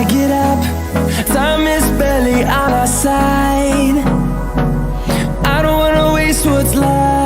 I get up, time is barely on our side. I don't wanna waste what's left.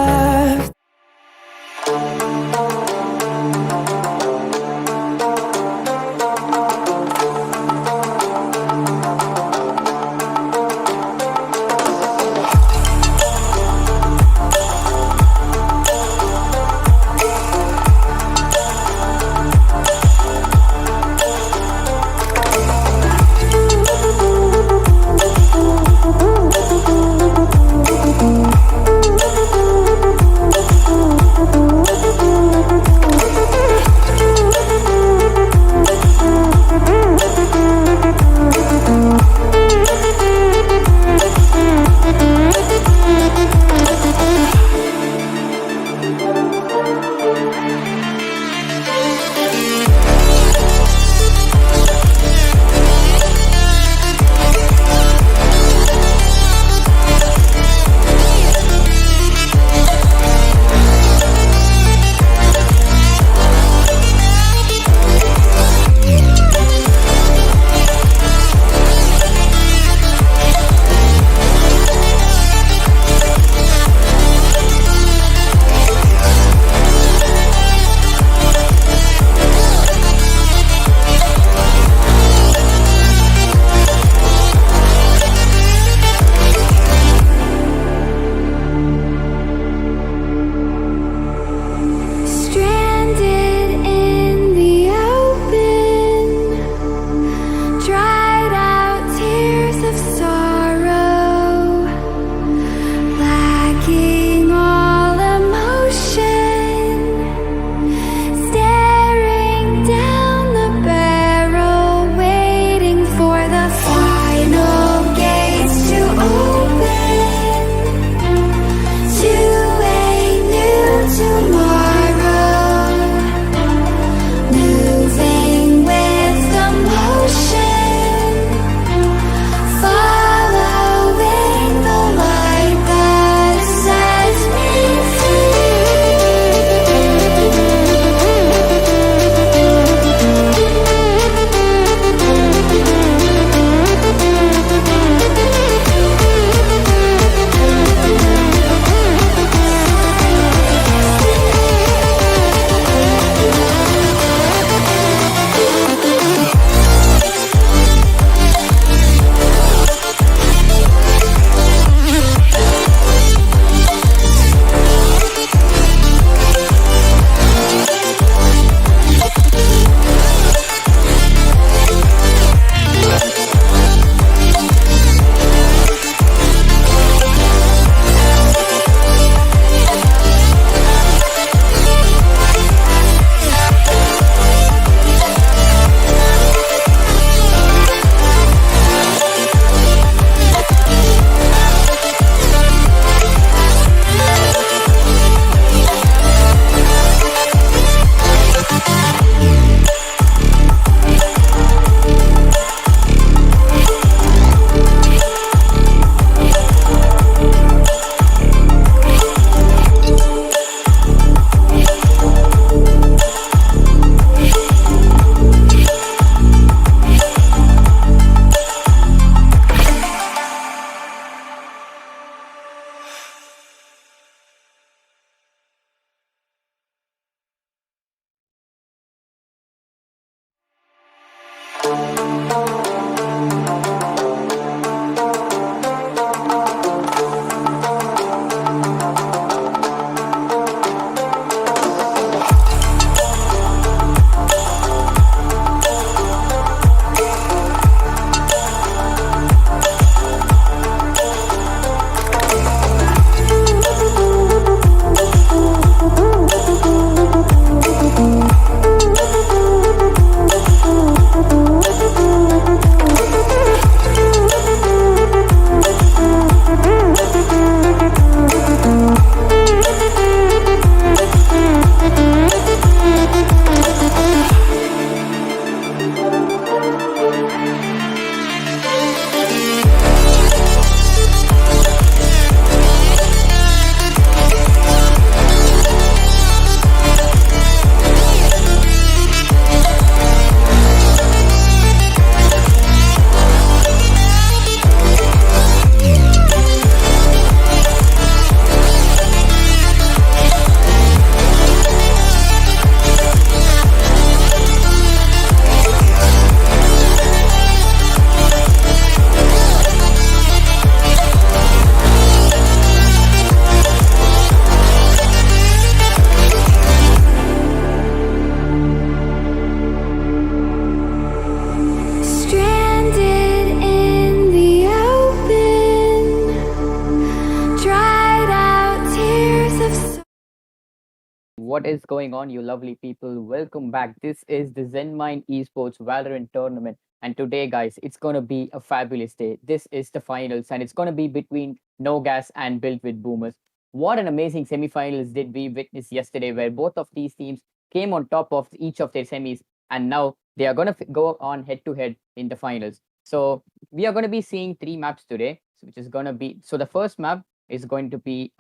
what is going on, you lovely people? Welcome back. This is the Zenminds Esports Valorant Tournament. And today, guys, it's going to be a fabulous day. This is the finals, and it's going to be between Nogas and Built with Boomers. What an amazing semifinals did we witness yesterday, where both of these teams came on top of each of their semis, and now they are going to go on head to head in the finals. So, we are going to be seeing three maps today, which is going to be so the first map is going to be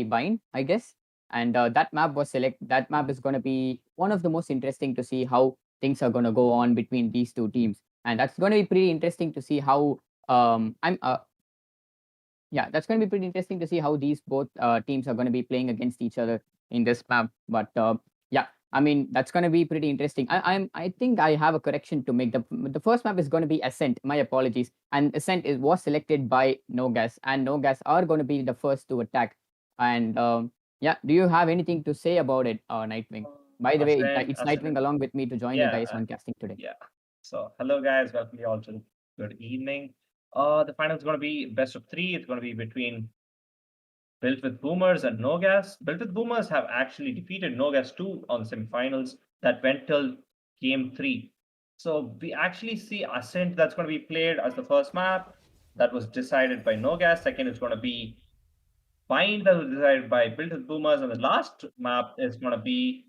Bind, I guess. And that map is going to be one of the most interesting to see how things are going to go on between these two teams. And that's going to be pretty interesting to see how I'm yeah, that's going to be pretty interesting to see how these both teams are going to be playing against each other in this map. But yeah, I mean that's going to be pretty interesting. I think I have a correction to make. The first map is going to be Ascent. My apologies. And Ascent was selected by Nogas, and Nogas are going to be the first to attack. And yeah, do you have anything to say about it, Nightwing? By the way, it's Nightwing Ascent. along with me to join you Yeah, guys on casting today. yeah. So, hello guys, welcome you all to good evening. The final is going to be best of three. It's going to be between Built with Boomers and Nogas. Built with Boomers have actually defeated Nogas 2 on the semifinals that went till game 3. So we actually see Ascent that's going to be played as the first map. That was decided by Nogas. Second is going to be Bind that was decided by Built with Boomers. And the last map is going to be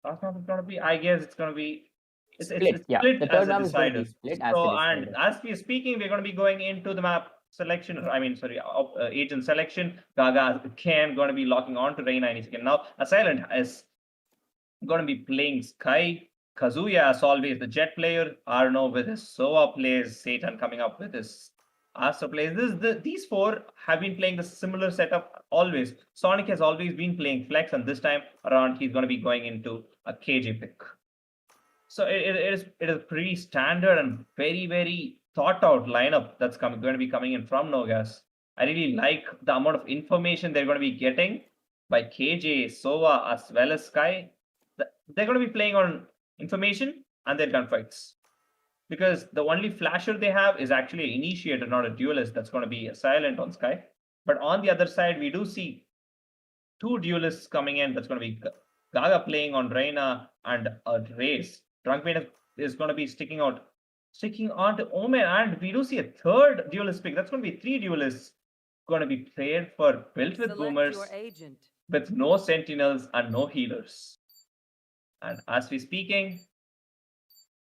I guess it's going to be it's Split, yeah. split The as third a map is going to be decider. split as the So, and decider. as we're speaking, we're going to be going into the map selection. I mean, sorry, agent selection. Gaga can going to be locking on to Reina any second now. Asylum is going to be playing Sky. Kazuya, as always, the Jet player. Arno with his Sova plays. Satan coming up with his Astra plays. These four have been playing the similar setup always. Sonic has always been playing Flex, and this time around, he's going to be going into a KJ pick. So it is pretty standard and very thought out lineup that's going to be coming in from Nogas. I really like the amount of information they're going to be getting by KJ, Sova, as well as Sky. They're going to be playing on information and their gunfights. Because the only flasher they have is actually an initiator, not a duelist. That's going to be a silent on Sky. But on the other side, we do see two duelists coming in. That's going to be Gaga playing on Reina and a Race. Drunkman is going to be sticking on to Omen, and we do see a third duelist pick. That's going to be three duelists going to be played for Built with Boomers with no sentinels and no healers. And as we speaking,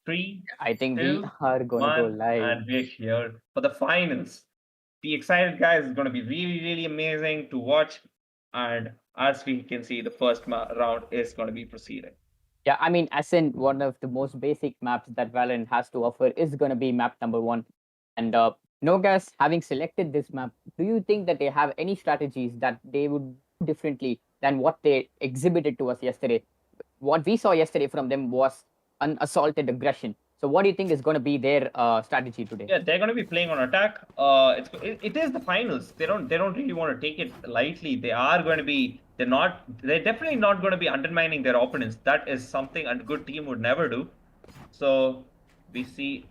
three, I think we two, are going to go one, live. and we're here for the finals. Be excited, guys! It's going to be really amazing to watch. And as we can see, the first round is going to be proceeding. Yeah, I mean, Ascent, one of the most basic maps that Valorant has to offer is going to be map number one. And Nogas, having selected this map, do you think that they have any strategies that they would do differently than what they exhibited to us yesterday? What we saw yesterday from them was unassaulted aggression. So, what do you think is going to be their strategy today? Yeah, they're going to be playing on attack. It is the finals. They don't really want to take it lightly. They're definitely not going to be undermining their opponents. That is something a good team would never do. So we see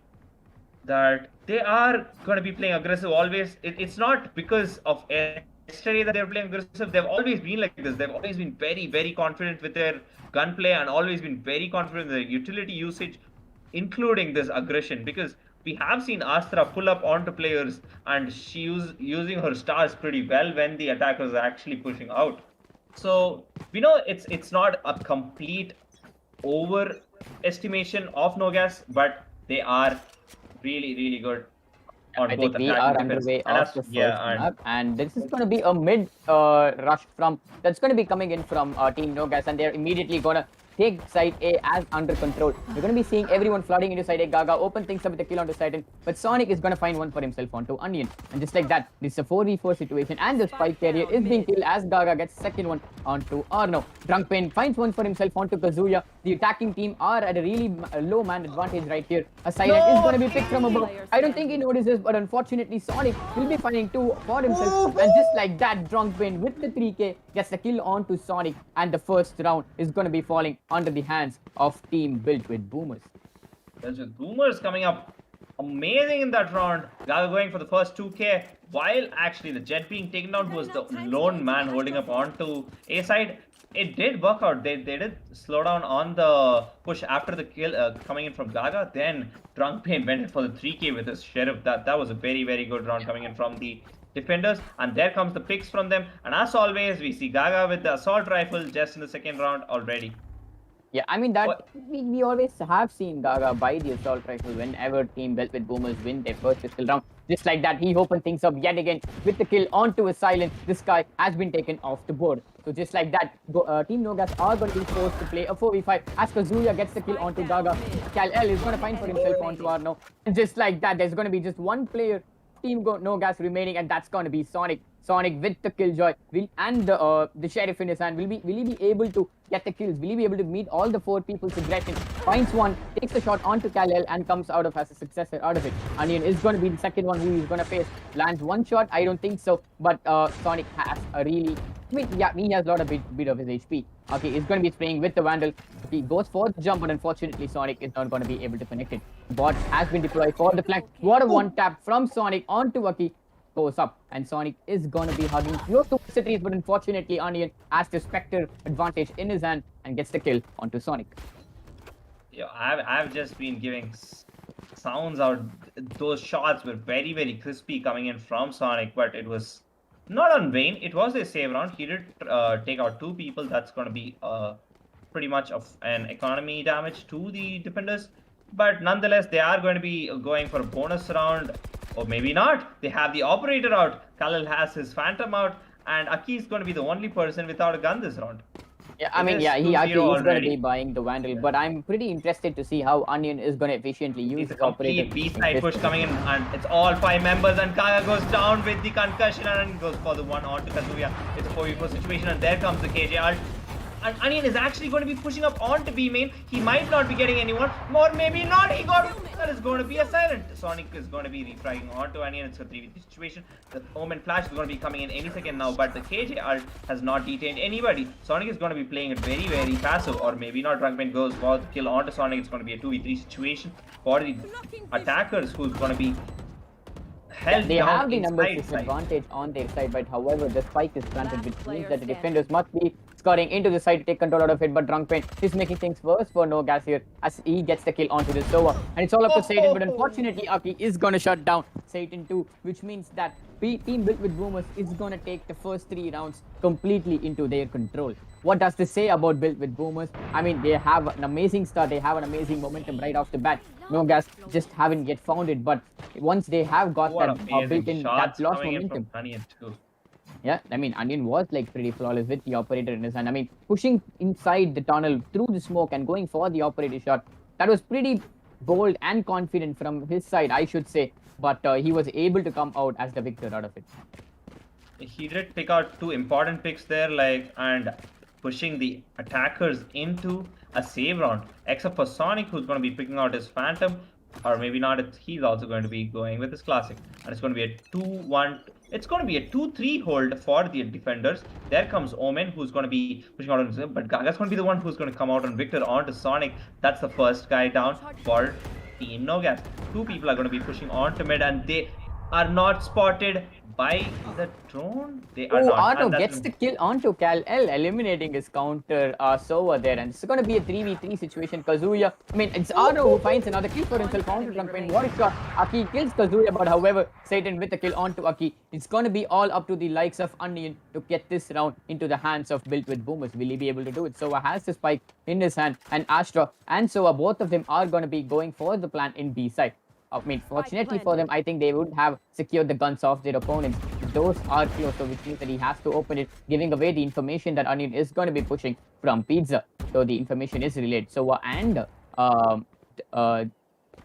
that they are going to be playing aggressive always. It's not because of yesterday that they're playing aggressive. They've always been like this. They've always been very confident with their gunplay and always been very confident with their utility usage, including this aggression, because we have seen Astra pull up onto players and she using her stars pretty well when the attackers are actually pushing out. So we know it's not a complete overestimation of Nogas, but they are really good on I both think we attack are and defense. underway And of the first and map, and this is going to be a mid rush from that's going to be coming in from Team Nogas, and they're immediately going to take side A as under control. We're going to be seeing everyone flooding into side A. Gaga open things up with a kill onto Titan, but Sonic is going to find one for himself onto Onion. And just like that, this is a 4v4 situation, and the spike carrier is being killed as Gaga gets second one onto Arno. Drunkpain finds one for himself onto Kazuya. The attacking team are at a really low man advantage right here. A silent is going to be picked from above. I don't think he notices, but unfortunately, Sonic will be finding two for himself. And just like that, Drunkpain with the 3k gets the kill onto Sonic, and the first round is going to be falling under the hands of team Built with Boomers. Built with Boomers coming up amazing in that round. Gaga going for the first 2k, while actually the Jet being taken down, who was the lone man holding up onto A side. It did work out. They did slow down on the push after the kill coming in from Gaga. Then Drunk Pain went in for the 3k with his Sheriff. That was a very, very good round coming in from the defenders. And there comes the picks from them. And as always, we see Gaga with the assault rifle just in the second round already. Yeah, I mean that we always have seen Gaga buy the assault rifle whenever team Built with Boomers win their first pistol round. Just like that, he opened things up yet again with the kill onto a silent. This guy has been taken off the board. So just like that, Team Nogas are going to be forced to play a 4v5 as Kazuya gets the kill onto Gaga. Kal-El is going to find for himself onto Arno. And just like that, there's going to be just one player, Team Nogas remaining, and that's going to be Sonic. Sonic with the killjoy and the sheriff in his hand. Will he be able to get the kills? Will he be able to meet all the 4 people's aggression? Finds one, takes the shot onto Kal-El and comes out of as a successor out of it. Onion is going to be the second one who he's going to face. Lands one shot, I don't think so, but Sonic has a really... I mean, yeah, he has a lot of bit of his HP. Okay, he's going to be spraying with the Vandal. He goes for the jump, but unfortunately Sonic is not going to be able to connect it. Bot has been deployed for the flank. What a one tap from Sonic onto Aki. Goes up, and Sonic is going to be hugging close to the trees, but unfortunately Onion has the Spectre advantage in his hand and gets the kill onto Sonic. Yeah, I've just been giving sounds out. Those shots were very, very crispy coming in from Sonic, but it was not on vain. It was a save round. He did take out 2 people. That's going to be pretty much of an economy damage to the defenders. But nonetheless, they are going to be going for a bonus round. Or maybe not. They have the operator out. Kal-El has his Phantom out. And Aki is going to be the only person without a gun this round. Yeah, I mean, yeah, he actually is going to be buying the Vandal. But I'm pretty interested to see how Onion is going to efficiently use his operator. B-side push coming in. And it's all 5 members. And Gaga goes down with the concussion. And goes for the one onto Kazuya. It's a 4v4 situation. And there comes the KJ ult. And Onion is actually going to be pushing up onto B main. He might not be getting anyone, or maybe not. He got. That is going to be a silent. Sonic is going to be refragging onto Onion. It's a 3v3 situation. The Omen Flash is going to be coming in any second now, but the KJ ult has not detained anybody. Sonic is going to be playing it very, very passive, or maybe not. Drunkman goes for the kill onto Sonic. It's going to be a 2v3 situation for the attackers, who's going to be held they down. Have the numbers disadvantage on their side, but however, the spike is planted, which means that the defenders must be scoring into the side to take control out of it. But Drunkpain is making things worse for Nogas here as he gets the kill onto the Sova. And it's all up to Satan, but unfortunately, Aki is going to shut down Satan too, which means that team Built with Boomers is going to take the first 3 rounds completely into their control. What does this say about Built with Boomers? I mean, they have an amazing start. They have an amazing momentum right off the bat. Nogas just haven't yet found it, but once they have got that built-in, that lost momentum. Yeah, I mean, Onion was like pretty flawless with the operator in his hand. I mean, pushing inside the tunnel through the smoke and going for the operator shot, that was pretty bold and confident from his side, I should say. But he was able to come out as the victor out of it. He did pick out 2 important picks there, and pushing the attackers into a save round, except for Sonic, who's going to be picking out his Phantom, or maybe not. He's also going to be going with his Classic, and it's going to be a 2-1. It's going to be a 2-3 hold for the defenders. There comes Omen, who's going to be pushing out on him, but Gaga's going to be the one who's going to come out on Victor onto Sonic. That's the first guy down for Team Nogas. 2 people are going to be pushing on to mid, and they are not spotted by the drone. They are not. Arno gets the kill onto Kal-El, eliminating his counter Sova there, and it's going to be a 3v3 situation. Kazuya, I mean, it's Arno who finds another kill for himself onto Drunkman. What a shot! Aki kills Kazuya, but however, Satan with the kill onto Aki. It's going to be all up to the likes of Onion to get this round into the hands of Built with Boomers. Will he be able to do it? Sova has the spike in his hand, and Astra and Sova, both of them are going to be going for the plan in B side. I mean, fortunately for them, I think they would have secured the guns off their opponents. Those are close, so which means that he has to open it, giving away the information that Onion is going to be pushing from Pizza. So the information is relayed. So and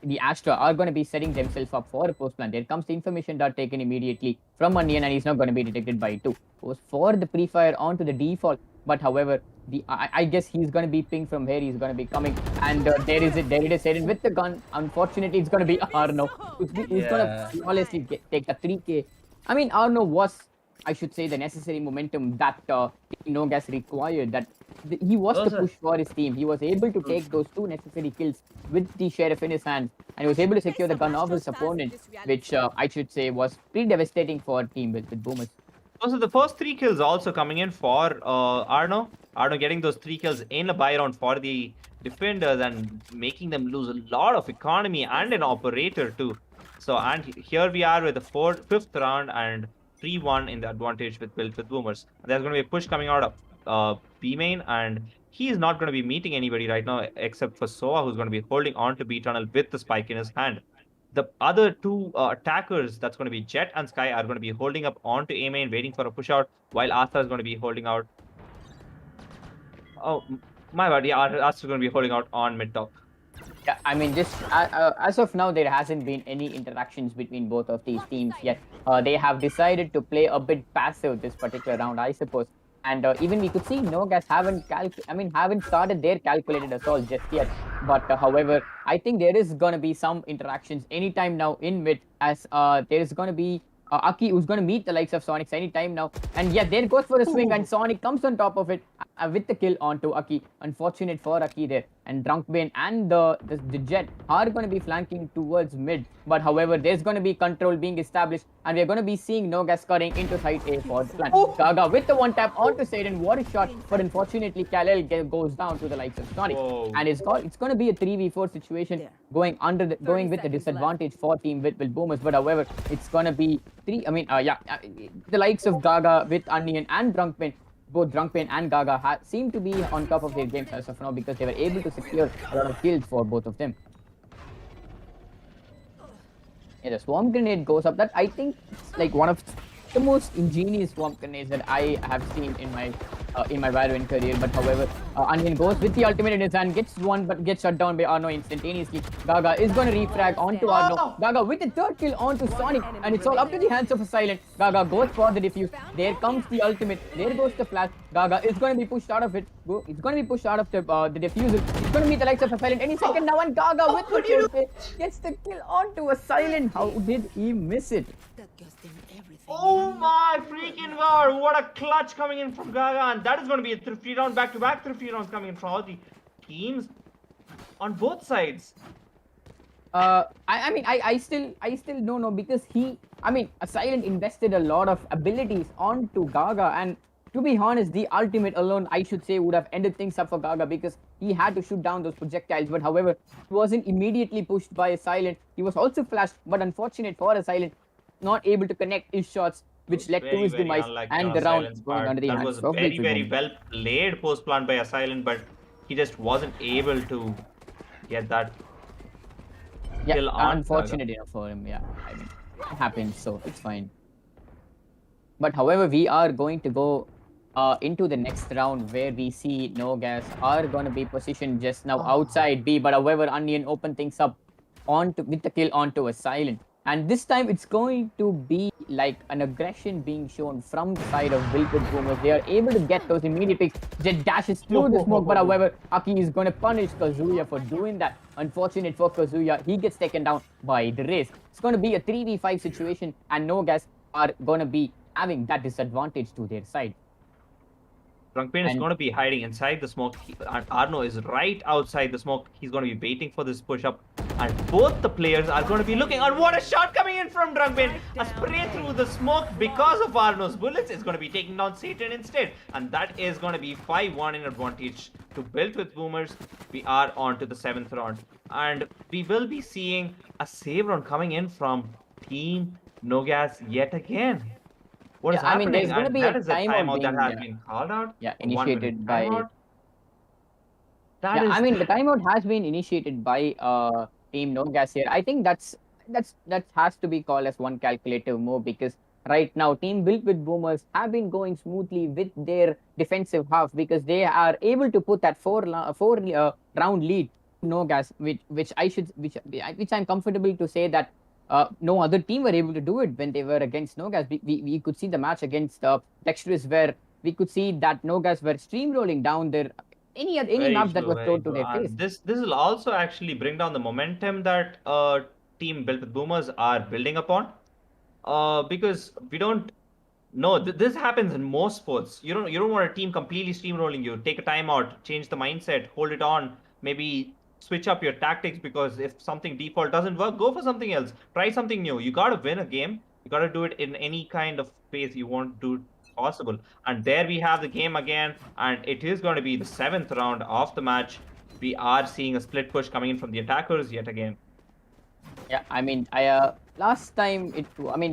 the Astra are going to be setting themselves up for a post plan. There comes the information dart taken immediately from Onion, and he's not going to be detected by 2. Goes for the pre-fire onto the default, but however, I guess he's going to be pinged from where he's going to be coming, and there it is, Satan with the gun. Unfortunately, it's going to be Arno. He's going to flawlessly take the 3k. I mean, Arno was I should say, the necessary momentum that Team Nogas required. That he was Those to are- push for his team. He was able to take those 2 necessary kills with the sheriff in his hands, and he was able to secure the gun of his opponent, which I should say was pretty devastating for team with Boomers. Also, the first 3 kills also coming in for Arno. Arno getting those 3 kills in a buy round for the defenders and making them lose a lot of economy and an operator too. So, and here we are with the fifth round and 3-1 in the advantage with Boomers. There's going to be a push coming out of B main, and he is not going to be meeting anybody right now except for Soa, who's going to be holding on to B tunnel with the spike in his hand. The other 2 attackers, that's going to be Jet and Sky, are going to be holding up onto A main, waiting for a push out, while Asta is going to be holding out. Oh, my bad. Yeah, Asta is going to be holding out on mid top. Yeah, I mean, just as of now, there hasn't been any interactions between both of these teams yet. They have decided to play a bit passive this particular round, I suppose. And even we could see Nogas haven't started their calculated assault just yet. But however, I think there is gonna be some interactions anytime now in mid, as there is gonna be Aki, who's going to meet the likes of Sonic anytime now. And yeah, there goes for a swing, and Sonic comes on top of it with the kill onto Aki. Unfortunate for Aki there. And Drunkbane and the Jet are going to be flanking towards mid. But however, there's going to be control being established, and we're going to be seeing Nogas scoring into side A for the plan. Gaga with the one tap onto Satan. What a shot. But unfortunately, Kalel goes down to the likes of Sonic. Whoa. And it's going to be a 3v4 situation going with the disadvantage for team with Boomers. But however, it's going to be the likes of Gaga with Onion and Drunkbane, both Drunkbane and Gaga seem to be on top of their games as of now, because they were able to secure a lot of kills for both of them. Yeah, the swarm grenade goes up. That I think it's like one of the most ingenious swarm grenades that I have seen in my Valorant career. But however, Onion goes with the ultimate in his hand, gets one, but gets shut down by Arno instantaneously. Gaga is going to refrag onto Arno. Gaga with the third kill onto Sonic, and it's all up to the hands of a Silent. Gaga goes for the defuse. There comes the ultimate. There goes the flash. Gaga is going to be pushed out of it. It's going to be pushed out of the defusal. It's going to be the likes of a Silent any second now, and Gaga with the kill gets the kill onto a Silent. How did he miss it? Oh my freaking god, what a clutch coming in from Gaga, and that is going to be a 3 round back-to-back 3 rounds coming in from all the teams on both sides. I still don't know, because a Silent invested a lot of abilities onto Gaga, and to be honest, the ultimate alone, I should say, would have ended things up for Gaga, because he had to shoot down those projectiles. But however, he wasn't immediately pushed by a Silent. He was also flashed, but unfortunate for a Silent, not able to connect his shots, which led to his demise, and the round going under the That hands was of very well played post plant by Asylum, but he just wasn't able to get that kill on unfortunate enough for him. Yeah, I mean, it happens, so it's fine. But however, we are going to go into the next round, where we see Nogas are going to be positioned just now outside B. But however, Onion open things up with the kill onto a Silent. And this time it's going to be like an aggression being shown from the side of Wilfred Boomers. They are able to get those immediate picks. Jet dashes through the smoke, but however, Aki is going to punish Kazuya for doing that. Unfortunate for Kazuya, he gets taken down by the race. It's going to be a 3v5 situation, and Nogas are going to be having that disadvantage to their side. Drunkbane is going to be hiding inside the smoke, and Arno is right outside the smoke. He's going to be waiting for this push-up, and both the players are going to be looking. And what a shot coming in from Drunkbane! A spray through the smoke because of Arno's bullets is going to be taking down Satan instead, and that is going to be 5-1 in advantage to Built with Boomers. We are on to the 7th round, and we will be seeing a save round coming in from Team Nogas yet again. What is happening? There's going to be a timeout that has been called out. Yeah, initiated by. The timeout has been initiated by Team Nogas here. I think that has to be called as one calculative move, because right now Team Built with Boomers have been going smoothly with their defensive half, because they are able to put that four round lead to Nogas, which I'm comfortable to say that. No other team were able to do it when they were against Nogas. We could see the match against Dexterous, where we could see that Nogas were steamrolling down their any maps that was thrown to their face. This will also actually bring down the momentum that Team Built with Boomers are building upon, because we don't No, this happens in most sports. You don't want a team completely steamrolling you. Take a timeout, change the mindset, hold it on, maybe switch up your tactics because if something default doesn't work, go for something else. Try something new. You gotta win a game. You gotta do it in any kind of pace you want to do possible. And there we have the game again, and it is going to be the 7th round of the match. We are seeing a split push coming in from the attackers yet again. Yeah, I mean, last time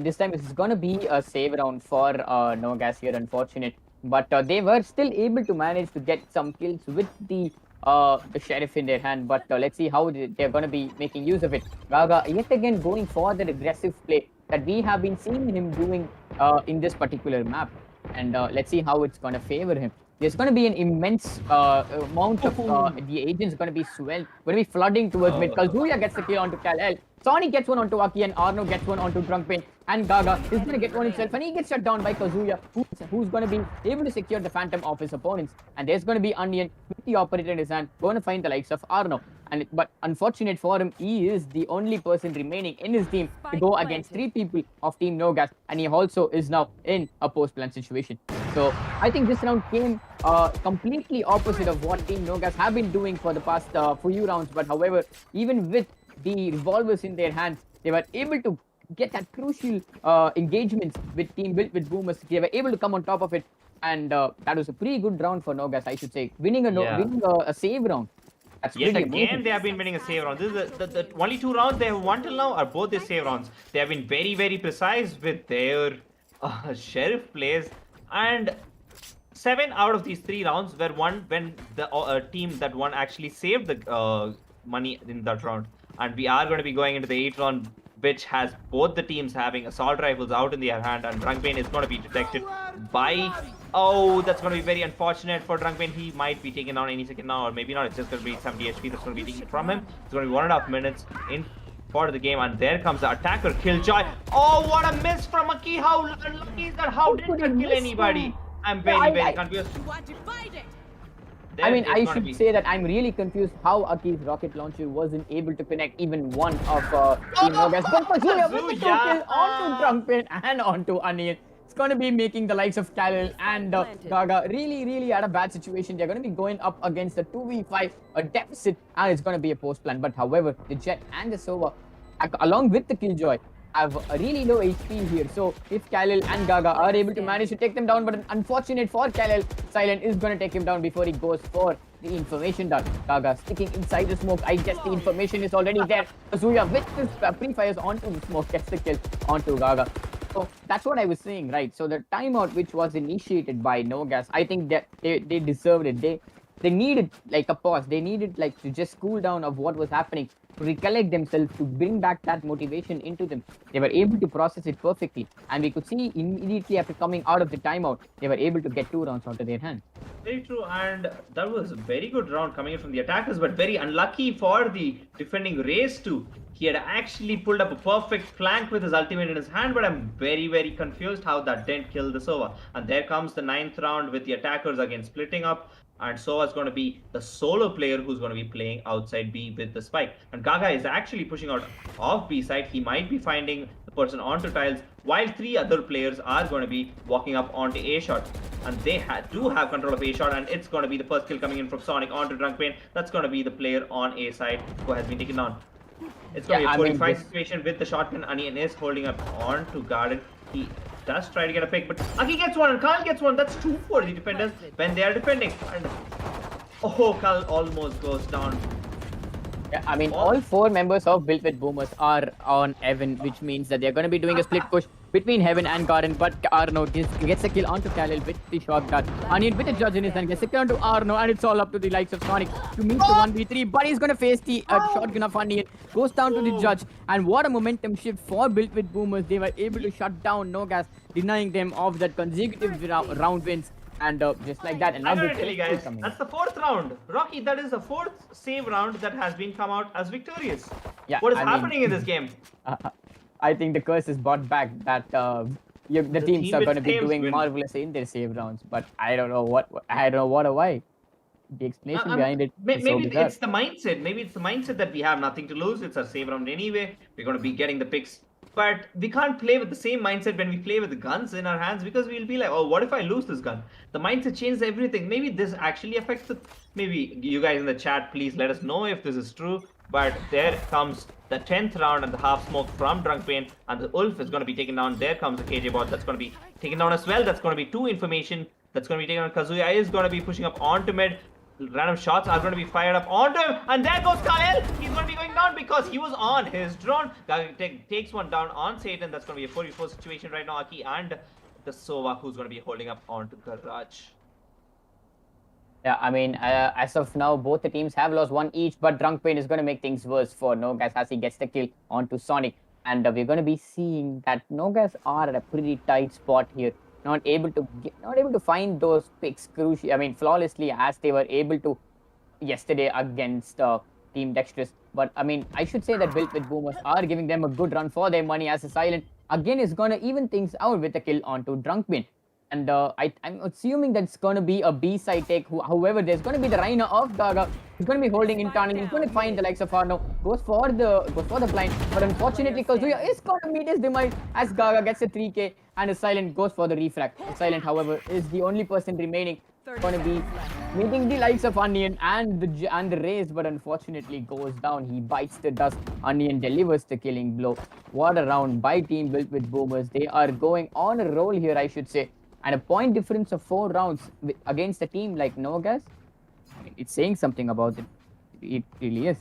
this time it's gonna be a save round for Nogas here, unfortunate. But they were still able to manage to get some kills with the sheriff in their hand. But let's see how they're gonna be making use of it. Gaga yet again going for that aggressive play that we have been seeing him doing in this particular map, and let's see how it's gonna favor him. There's going to be an immense amount of the agents going to be going to be flooding towards mid. Kazuya gets the kill onto Kal-El. Sonic gets one onto Aki, and Arno gets one onto Drunkpain. And Gaga is going to get one himself, and he gets shut down by Kazuya, who's going to be able to secure the Phantom of his opponents. And there's going to be Onion with the operator in his hand, going to find the likes of Arno. But unfortunate for him, he is the only person remaining in his team to go against 3 people of Team Nogas, and he also is now in a post-plant situation. So I think this round came completely opposite of what Team Nogas have been doing for the past few rounds. But however, even with the revolvers in their hands, they were able to get that crucial engagements with Team Built with Boomers. They were able to come on top of it, and that was a pretty good round for Nogas, I should say. Winning a save round. That's Yet again, amazing. they have been winning a save round. This is the only 2 rounds they have won till now are both the save rounds. They have been very, very precise with their sheriff plays, and 7 out of these 3 rounds were won when the team that won actually saved the money in that round. And we are going to be going into the 8th round, which has both the teams having assault rifles out in their hand, and Drunkpain is going to be detected by... Oh, that's going to be very unfortunate for Drunkpain. He might be taken down any second now, or maybe not. It's just going to be 70 HP that's going to be taken from him. It's going to be 1.5 minutes in for the game, and there comes the attacker, Killjoy. Oh, what a miss from Aki. How unlucky is that? How did he kill anybody? I'm very confused. I mean, I should say that I'm really confused how Aki's rocket launcher wasn't able to connect even one of Team Nogas. But Kazuya with the kill onto Drunkpain and onto Onion. It's going to be making the likes of Kal-El and Gaga really at a bad situation. They're going to be going up against a 2v5, a deficit, and it's going to be a post plan. But however, the Jet and the Sova, along with the Killjoy, have a really low HP here. So if Kal-El and Gaga are able to manage to take them down, but unfortunate for Kal-El, Silent is going to take him down before he goes for the information dart. Gaga sticking inside the smoke. I guess the information is already there. Kazuya with his pre-fires onto the smoke gets the kill onto Gaga. So that's what I was saying, right? So the timeout which was initiated by Nogas, I think that they deserved it. They needed like a pause. They needed like to just cool down of what was happening, to recollect themselves, to bring back that motivation into them. They were able to process it perfectly, and we could see immediately after coming out of the timeout, they were able to get 2 rounds out of their hand. Very true, and that was a very good round coming in from the attackers, but very unlucky for the defending Race too. He had actually pulled up a perfect flank with his ultimate in his hand, but I'm very confused how that didn't kill the Sova. And there comes the 9th round with the attackers again splitting up. And Sova's going to be the solo player who's going to be playing outside B with the spike. And Gaga is actually pushing out off B side. He might be finding the person onto tiles, while 3 other players are going to be walking up onto A shot. And they do have control of A shot, and it's going to be the first kill coming in from Sonic onto Drunkpain. That's going to be the player on A side who has been taken down. It's going to be a 45 situation with the shotgun. Onion is holding up onto Garden. He does try to get a pick, but Aki gets one and Carl gets one. That's 2 for the defenders when they are defending. And oh, Carl almost goes down. Yeah, I mean, all 4 members of Built with Boomers are on Heaven, which means that they're going to be doing a split push between Heaven and Garden. But Arno gets a kill onto Kal-El with the shotgun. Onion with the judge in his hand gets a kill onto Arno, and it's all up to the likes of Sonic to meet the 1v3. But he's going to face the shotgun of Onion. Goes down to the judge, and what a momentum shift for Built with Boomers. They were able to shut down Nogas, denying them of that consecutive round wins. And just like that, and now I tell you guys, that's the 4th round. Rocky, that is the 4th save round that has been come out as victorious. Yeah, what is happening in this game? I think the curse is brought back that the teams are going to be doing marvelous in their save rounds, but I don't know what or why. The explanation behind it. Maybe it's the mindset. Maybe it's the mindset that we have nothing to lose. It's a save round anyway. We're going to be getting the picks But we can't play with the same mindset when we play with the guns in our hands, because we'll be like, oh, what if I lose this gun? The mindset changes everything. Maybe this actually affects the. Maybe you guys in the chat, please let us know if this is true. But there comes the 10th round and the half smoke from Drunkpain, and the Ulf is going to be taken down. There comes the KJ bot that's going to be taken down as well. That's going to be 2 information. That's going to be taken on. Kazuya is going to be pushing up onto mid. Random shots are going to be fired up onto him, and there goes Kyle. He's going to be going down because he was on his drone. Takes one down on Satan. That's going to be a 4v4 situation right now. Aki and the Sova, who's going to be holding up onto Garage. Yeah, I mean, as of now, both the teams have lost one each, but Drunkpain is going to make things worse for Nogas as he gets the kill onto Sonic. And we're going to be seeing that Nogas are at a pretty tight spot here. Not able to find those picks flawlessly as they were able to yesterday against Team Dexterous. But I mean, I should say that Built with Boomers are giving them a good run for their money, as a Silent again is gonna even things out with a kill onto Drunkpin. And I'm assuming that's gonna be a B-side take. However, there's gonna be the Rhino of Gaga. He's gonna be holding in tunnel. He's gonna find the likes of Arno. Goes for the blind. But unfortunately, Kazuya is gonna meet his demise as Gaga gets a 3K and a Silent goes for the refract. Silent, however, is the only person remaining. Gonna be meeting the likes of Onion and the Raze, but unfortunately goes down. He bites the dust. Onion delivers the killing blow. What a round by Team Built with Boomers. They are going on a roll here, I should say. And a point difference of 4 rounds against a team like Nogas, it's saying something about it. It really is.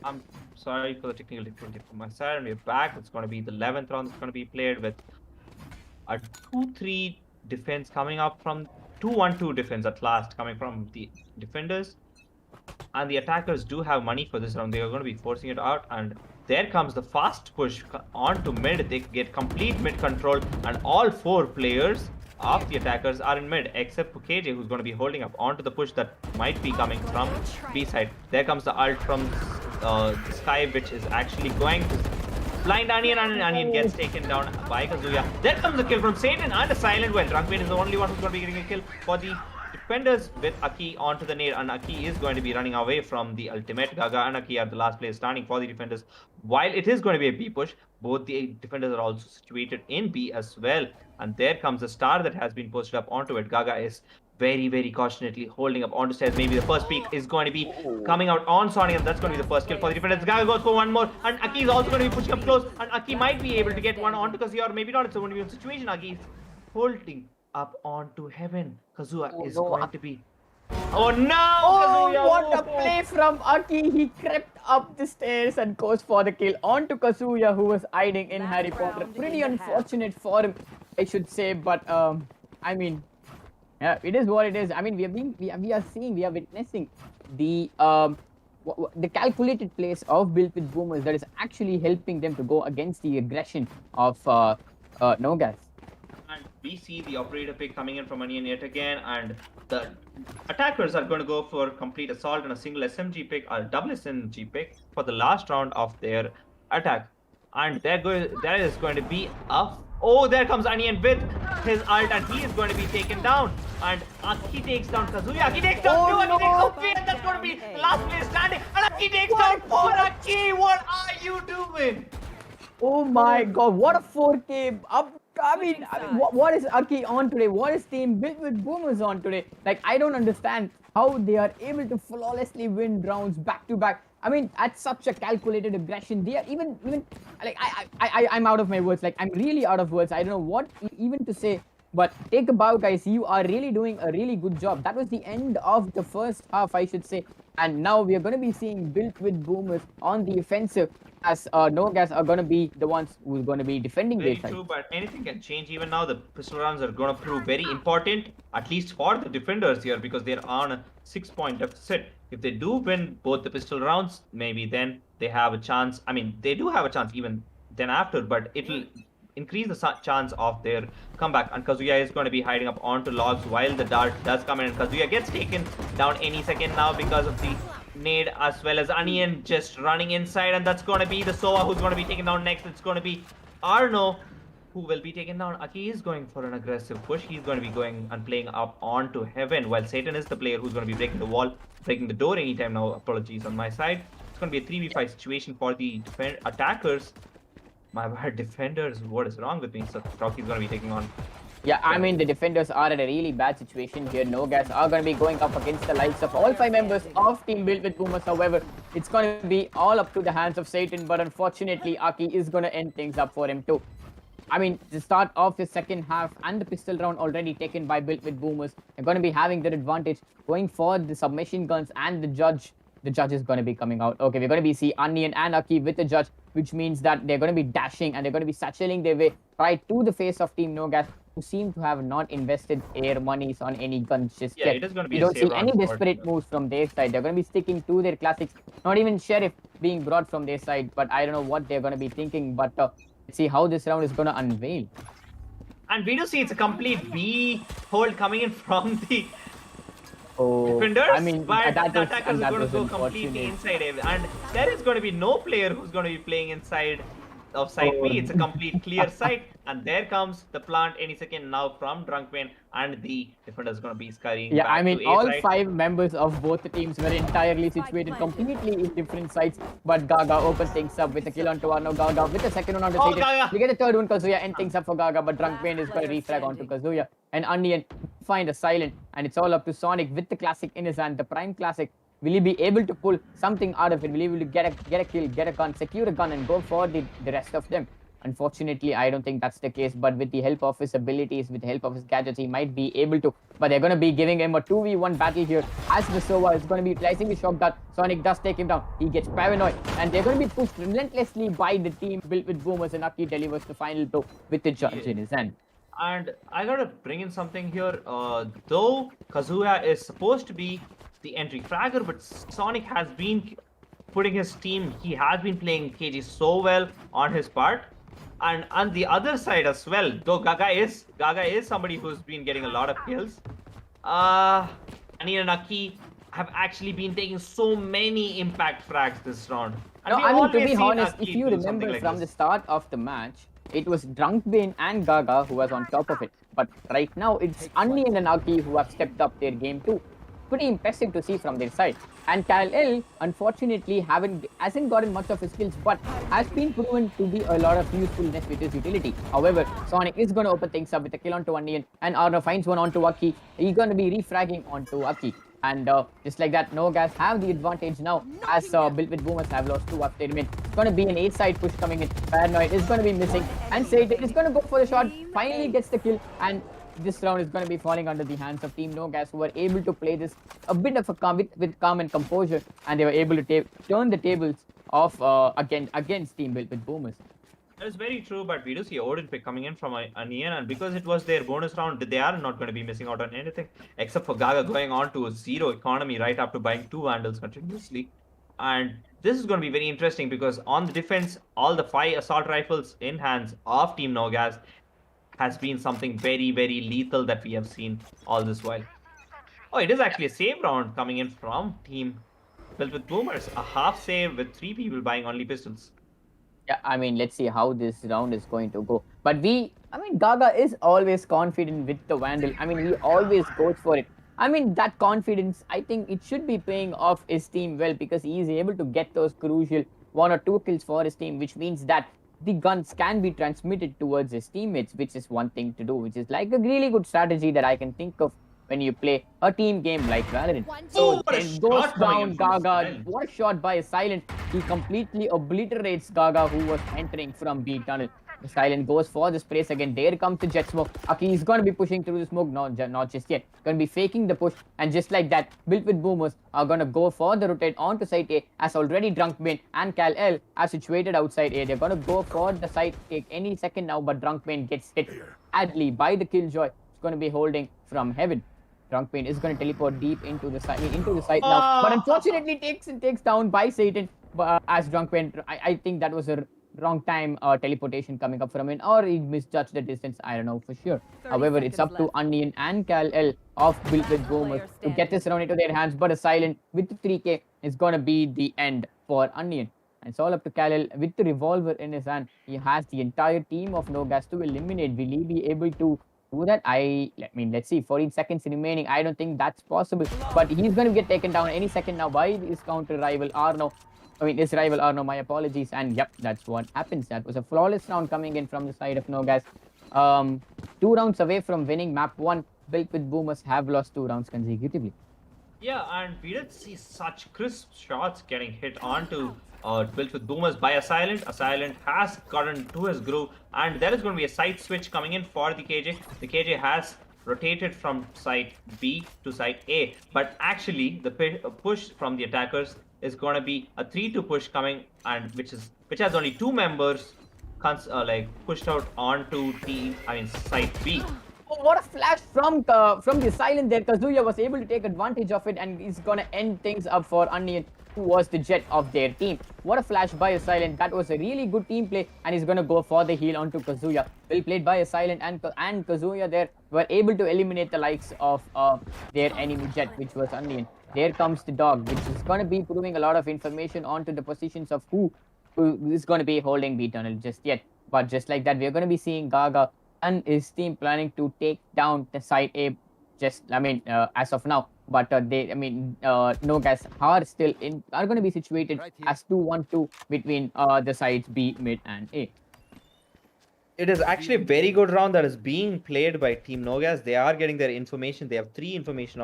I'm sorry for the technical difficulty from my side. We're back. It's going to be the 11th round that's going to be played with a 2-3 defense coming up from 2-1-2 defense at last coming from the defenders. And the attackers do have money for this round. They are going to be forcing it out, and there comes the fast push onto mid. They get complete mid control, and all 4 players of the attackers are in mid, except for KJ, who's going to be holding up onto the push that might be coming from B side. There comes the ult from Sky, which is actually going to blind Onion, and Onion gets taken down by Kazuya. There comes the kill from Satan and a Silent. Well, Drunkpain is the only one who's going to be getting a kill for the defenders with Aki onto the nade, and Aki is going to be running away from the ultimate. Gaga and Aki are the last players standing for the defenders. While it is going to be a B push, both the defenders are also situated in B as well. And there comes a star that has been posted up onto it. Gaga is very, very cautiously holding up onto stairs. Maybe the first peek is going to be coming out on Sonic, and that's going to be the first kill for the defenders. Gaga goes for one more, and Aki is also going to be pushing up close, and Aki might be able to get one onto Kazuya, or maybe not. It's a 1v1 situation. Aki is holding up onto heaven. Kazuya is going to be... Oh no! Oh, Kazuya! what a play from Aki. He crept up the stairs and goes for the kill onto Kazuya, who was hiding in Harry Potter. Pretty unfortunate for him, I should say, but I mean, yeah, it is what it is. I mean, we are witnessing the calculated plays of Built with Boomers that is actually helping them to go against the aggression of Nogas. And we see the operator pick coming in from Onion yet again, and the attackers are going to go for complete assault and a single SMG pick or double SMG pick for the last round of their attack. And there is going to be a... Oh, there comes Onion with his ult, and he is going to be taken down. And Aki takes down Kazuya. Aki takes down 2, Aki takes down 3, and that's going to be the last player standing. And Aki takes down 4. Aki, what are you doing? Oh my god, what a 4K up. I mean, what is Aki on today? What is Team Built with Boomers on today? Like, I don't understand how they are able to flawlessly win rounds back to back. I mean, at such a calculated aggression, they are even like I'm out of my words. Like, I'm really out of words. I don't know what even to say. But take a bow, guys. You are really doing a really good job. That was the end of the first half, I should say. And now we are going to be seeing Built with Boomers on the offensive, as Nogas are going to be the ones who are going to be defending their side. Very true, but anything can change. Even now, the pistol rounds are going to prove very important, at least for the defenders here, because they're on a 6-point deficit. If they do win both the pistol rounds, maybe then they have a chance. I mean, they do have a chance even then after, but it'll increase the chance of their comeback. And Kazuya is going to be hiding up onto logs while the dart does come in, and Kazuya gets taken down any second now because of the nade, as well as Onion just running inside, and that's going to be the Sova who's going to be taken down next. It's going to be Arno who will be taken down. Aki is going for an aggressive push. He's going to be going and playing up onto heaven, while Satan is the player who's going to be breaking the wall, breaking the door anytime now. Apologies on my side. It's going to be a 3v5 situation for the attackers. My bad, defenders. What is wrong with me? So Rocky's going to be taking on. Yeah, I mean, the defenders are in a really bad situation here. Nogas are going to be going up against the likes of all 5 members of Team Built with Boomers. However, it's going to be all up to the hands of Satan. But unfortunately, Aki is going to end things up for him too. I mean, the start of the second half and the pistol round already taken by Built with Boomers. They're going to be having their advantage, going for the submachine guns and the judge. The judge is going to be coming out. Okay, we're going to be see Onion and Aki with the judge, which means that they're going to be dashing and they're going to be satcheling their way right to the face of Team Nogas, who seem to have not invested air monies on any guns just yet. It is going to be we don't see any desperate moves from their side. They're going to be sticking to their classics. Not even Sheriff being brought from their side, but I don't know what they're going to be thinking. But let's see how this round is going to unveil. And we do see it's a complete B hold coming in from the defenders. I mean, but that the was, attackers are going to go completely inside. And there is going to be no player who's going to be playing inside of side B. It's a complete clear site. And there comes the plant any second now from Drunkman, and the defenders going to be scurrying yeah, back I mean, to A all side. 5 members of both the teams were entirely situated completely in different sites. But Gaga opens things up with a kill onto Arno. Gaga with the second one onto Satan. Gaga. We get the third one, Kazuya, and things up for Gaga. But Drunkman is going to refrag onto Kazuya. And Onion find a silent. And it's all up to Sonic with the classic in his hand, the prime classic. Will he be able to pull something out of it? Will he be able to get a kill, get a gun, secure a gun, and go for the rest of them? Unfortunately, I don't think that's the case, but with the help of his abilities, with the help of his gadgets, he might be able to. But they're going to be giving him a 2v1 battle here, as the Sova is going to be utilizing the shock dart. Sonic does take him down. He gets paranoid, and they're going to be pushed relentlessly by the team Built with Boomers, and Aki delivers the final blow with the judge in his hand. And I gotta bring in something here. Though Kazuya is supposed to be the entry fragger, but Sonic has been putting his team. He has been playing KG so well on his part. And on the other side as well, though Gaga is somebody who's been getting a lot of kills. Ani and Aki have actually been taking so many impact frags this round. And No, I mean, to be seen honest, Aki if you do remember something like from this. the start of the match, it was Drunkbane and Gaga who was on top of it. But right now, it's Onion and Aki who have stepped up their game too. Pretty impressive to see from their side. And Kal El, unfortunately, hasn't gotten much of his skills, but has been proven to be a lot of usefulness with his utility. However, Sonic is going to open things up with a kill onto Onion, and Arno finds one onto Aki. He's going to be refragging onto Aki. And just like that, Nogas have the advantage now, as Built with Boomers have lost 2 after they remain. It's going to be an A-side push coming in. Paranoid is going to be missing, and Satan is going to go for the shot. Finally gets the kill, and this round is going to be falling under the hands of Team Nogas, who were able to play this a bit of a with calm and composure, and they were able to turn the tables of against Team Built with Boomers. That is very true, but we do see Odin pick coming in from Onion, and because it was their bonus round, they are not going to be missing out on anything, except for Gaga going on to a 0 economy right after buying 2 Vandals continuously. And this is going to be very interesting because on the defense, all the 5 assault rifles in hands of Team Nogas has been something very, very lethal that we have seen all this while. Oh, it is actually a save round coming in from Team Built with Boomers. A half save with 3 people buying only pistols. Yeah, I mean, let's see how this round is going to go. But Gaga is always confident with the Vandal. I mean, he always goes for it. I mean, that confidence, I think it should be paying off his team well, because he is able to get those crucial 1 or 2 kills for his team, which means that the guns can be transmitted towards his teammates, which is one thing to do, which is like a really good strategy that I can think of when you play a team game like Valorant. So then goes down Gaga. What a shot by a Silent. He completely obliterates Gaga, who was entering from B tunnel. The Silent goes for the sprays again. There comes the jet smoke. Aki is going to be pushing through the smoke. No, not just yet. Going to be faking the push. And just like that, Built with Boomers are going to go for the rotate onto site A, as already Drunkbane and Kal El are situated outside A. They're going to go for the site take any second now, but Drunkbane gets hit badly by the Killjoy. It's going to be holding from heaven. Drunkbane is going to teleport deep into the site now, but unfortunately takes down by Satan. As Drunkbane, I think that was a wrong time teleportation coming up from him, or he misjudged the distance. I don't know for sure. However, it's up to Onion and Kal El of Built with Boomers to get this round into their hands, but a Silent with the 3K is going to be the end for Onion. And it's all up to Kal El with the revolver in his hand. He has the entire team of Nogas to eliminate. Will he be able to do that? I mean, let's see. 14 seconds remaining. I don't think that's possible. But he's going to get taken down any second now by his counter rival Arno. I mean, his rival Arno, my apologies. And yep, that's what happens. That was a flawless round coming in from the side of Nogas. 2 rounds away from winning map 1. Built with Boomers have lost 2 rounds consecutively. Yeah, and we did see such crisp shots getting hit onto built with boomers by Asylent. Asylent has gotten to his groove, and there is going to be a side switch coming in for the KJ. The KJ has rotated from side B to side A, but actually the push from the attackers is going to be a 3-2 push coming, and which has only 2 members like pushed out onto side B. Oh, what a flash from the silent there. Kazuya was able to take advantage of it, and he's gonna end things up for Onion, who was the jet of their team. What a flash by a silent. That was a really good team play, and he's gonna go for the heal onto Kazuya. Well played by a silent, and Kazuya there were able to eliminate the likes of their enemy jet, which was Onion. There comes the dog, which is gonna be proving a lot of information onto the positions of who is gonna be holding B tunnel just yet. But just like that, we're gonna be seeing Gaga and his team planning to take down the side A as of now. But Nogas are going to be situated as 2-1-2 between the sides B, mid, and A. It is actually a very good round that is being played by Team Nogas. They are getting their information. They have 3 information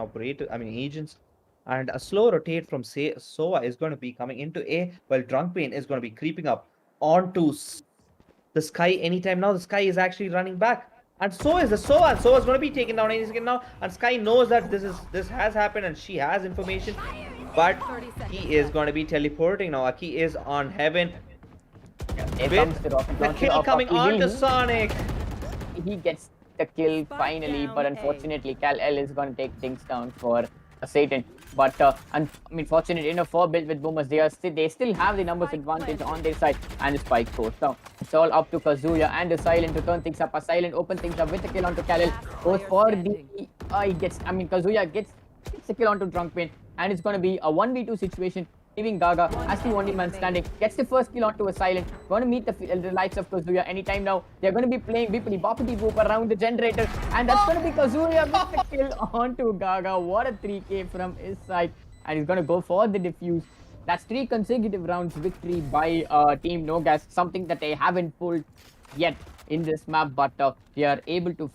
agents. And a slow rotate from Sova is going to be coming into A, while Drunk Pain is going to be creeping up onto the Sky anytime now. The Sky is actually running back, and so is the Sova. And Sova is going to be taken down any second now. And Sky knows that this has happened, and she has information, but he is going to be teleporting now. Aki is on heaven. With the kill coming onto Sonic. He gets the kill finally, but unfortunately, Kal-El is going to take things down for Satan. But fortunate enough for Built with Boomers, they still have the numbers advantage on their side, and the spike goes down. It's all up to Kazuya and the Silent to turn things up. A Silent open things up with a kill onto Kal-El. Goes for the Kazuya gets the kill onto Drunk Pain, and it's gonna be a 1v2 situation, leaving Gaga as the only man standing. Gets the first kill onto a Silent. Gonna meet the likes of Kazuya anytime now. They're gonna be playing Bippity Boppity Boop around the generator, and that's gonna be Kazuya with the kill onto Gaga. What a 3k from his side, and he's gonna go for the defuse. That's 3 consecutive rounds victory by Team Nogas, something that they haven't pulled yet in this map, but they were able to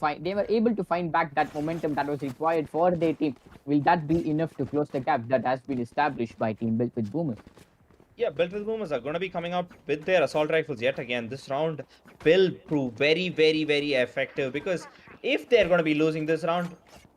find back that momentum that was required for their team. Will that be enough to close the gap that has been established by Team Built with Boomers? Yeah, Built with Boomers are going to be coming out with their assault rifles yet again. This round will prove very, very, very effective, because if they're going to be losing this round,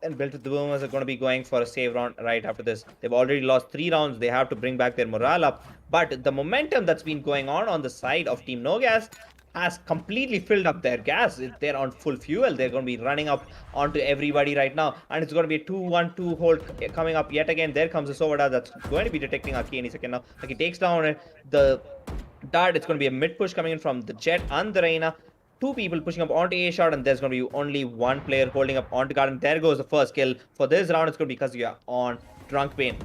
then Built with the Boomers are going to be going for a save round right after this. They've already lost 3 rounds. They have to bring back their morale up. But the momentum that's been going on the side of Team Nogas has completely filled up their gas. They're on full fuel. They're going to be running up onto everybody right now, and it's going to be a 2-1-2 hold coming up yet again. There comes the Sovada that's going to be detecting Aki any second now. Aki takes down the dart. It's going to be a mid push coming in from the Jet and the Reina. 2 people pushing up onto A shot, and there's going to be only 1 player holding up onto Garden. There goes the first kill for this round. It's going to be Kazuya on Drunk Pain.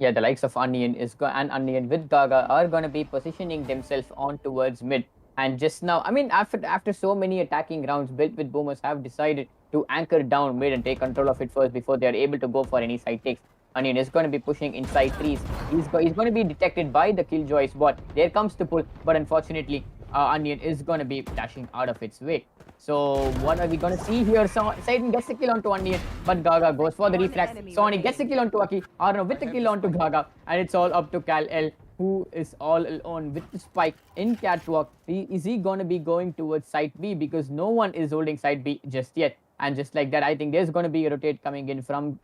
Yeah, the likes of Onion and Onion with Gaga are going to be positioning themselves on towards mid. And just now, after so many attacking rounds, Built with Boomers have decided to anchor down mid and take control of it first before they are able to go for any side takes. Onion is going to be pushing inside 3s. He's going to be detected by the Killjoy's bot. There comes the pull, but unfortunately, Onion is going to be dashing out of its way. So what are we going to see here? Satan gets the kill onto Onion, but Gaga goes for the reflex. Sonic gets the kill onto Aki. Arno with the kill onto Gaga, and it's all up to Kal-El, who is all alone with the spike in Catwalk. Is he going to be going towards side B, because no one is holding side B just yet? And just like that, I think there's going to be a rotate coming in from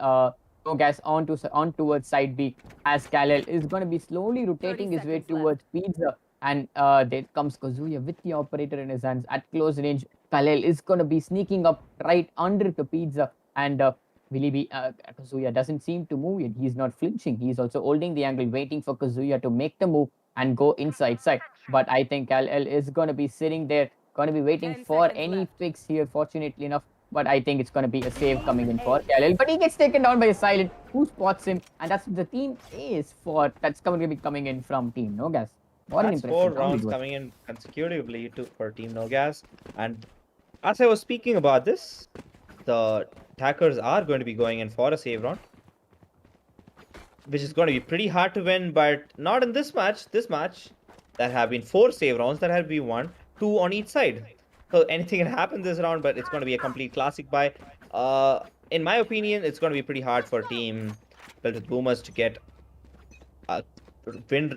Nogas on towards side B, as Kal-El is going to be slowly rotating his way towards Pizza. And there comes Kazuya with the operator in his hands at close range. Kal-El is going to be sneaking up right under the Pizza, and Kazuya doesn't seem to move yet. He's not flinching. He's also holding the angle, waiting for Kazuya to make the move and go inside side. But I think Kal-El is going to be sitting there, going to be waiting for any fix here, fortunately enough. But I think it's going to be a save coming in for Kal-El. But he gets taken down by a Silent, who spots him. And that's what the team is for. That's going to be coming in from Team Nogas. What That's 4 rounds coming in consecutively for Team Nogas. And as I was speaking about this, the attackers are going to be going in for a save round. which is going to be pretty hard to win, but not in this match. This match, there have been 4 save rounds that have been won, 2 on each side. So anything can happen this round, but it's going to be a complete classic buy. In my opinion, it's going to be pretty hard for Team Built with Boomers to get a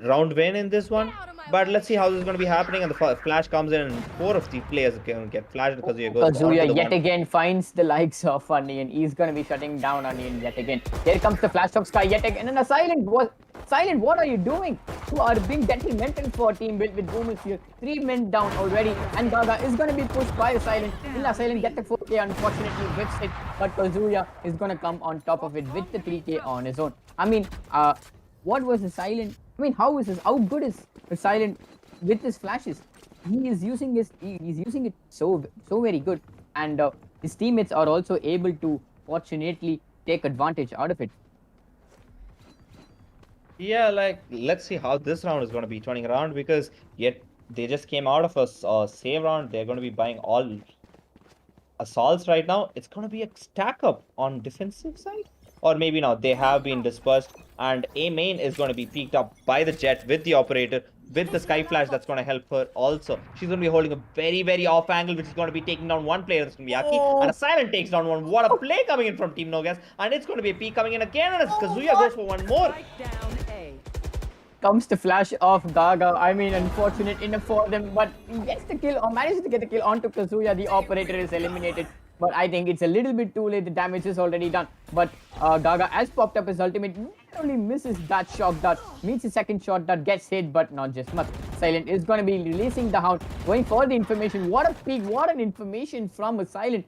round win in this one. But let's see how this is going to be happening. And the flash comes in, and 4 of the players can get flashed. Kazuya goes onto Kazuya the yet one. again finds the likes of Onion. He's gonna be shutting down Onion yet again. Here comes the flash of Sky yet again. And a Silent, what are you doing? You are being detrimental for Team Built with Boomers here. 3 men down already. And Gaga is gonna be pushed by a Silent. Will a Silent get the 4K? Unfortunately, whips it. But Kazuya is gonna come on top of it with the 3K on his own. I mean, what was the Silent? I mean, how good is the Silent with his flashes? He's using it so very good, and his teammates are also able to fortunately take advantage out of it. Yeah, like let's see how this round is going to be turning around, because yet they just came out of a save round. They're going to be buying all assaults right now. It's going to be a stack up on defensive side, or maybe not. They have been dispersed, and A main is going to be peeked up by the Jet with the operator. With the Sky Flash, that's going to help her also. She's going to be holding a very, very off angle, which is going to be taking down one player. That's going to be Aki. And a Silent takes down one. What a play coming in from Team Nogas. And it's going to be a peek coming in again. And Kazuya goes for one more. Comes the flash of Gaga. I mean, unfortunate enough for them, but he gets the kill or manages to get the kill onto Kazuya. The operator is eliminated. But I think it's a little bit too late. The damage is already done. But Gaga has popped up his ultimate. Only misses that shock dart. Meets his second shot that gets hit, but not just much. Silent is going to be releasing the hound. Going for the information. What a peek. What an information from a Silent.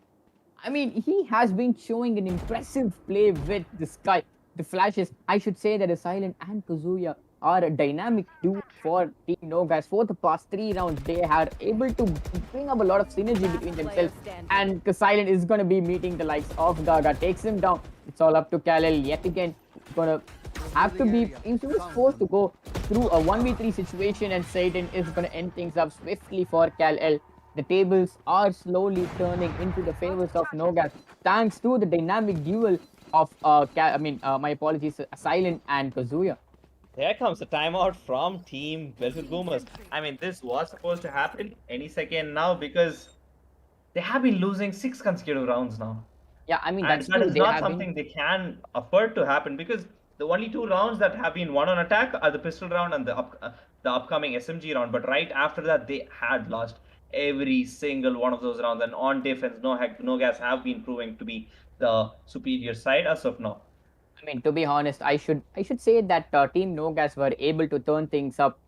I mean, he has been showing an impressive play with the Sky. The flashes. I should say that a Silent and Kazuya are a dynamic duo for Team Nogas. For the past 3 rounds, they are able to bring up a lot of synergy between themselves. And Silent is going to be meeting the likes of Gaga. Takes him down. It's all up to Kal-El yet again. He's going to have to be... He was forced to go through a 1v3 situation, and Satan is going to end things up swiftly for Kal-El. The tables are slowly turning into the favors of Nogas, thanks to the dynamic duel of Silent and Kazuya. There comes the timeout from Team Built with Boomers. I mean, this was supposed to happen any second now, because they have been losing 6 consecutive rounds now. Yeah, I mean, And that's that true. is not something they can afford to happen, because the only 2 rounds that have been won on attack are the pistol round and the upcoming SMG round. But right after that, they had lost every single one of those rounds. And on defense, Nogas have been proving to be the superior side as of now. I mean, to be honest, I should say that Team Nogas were able to turn things up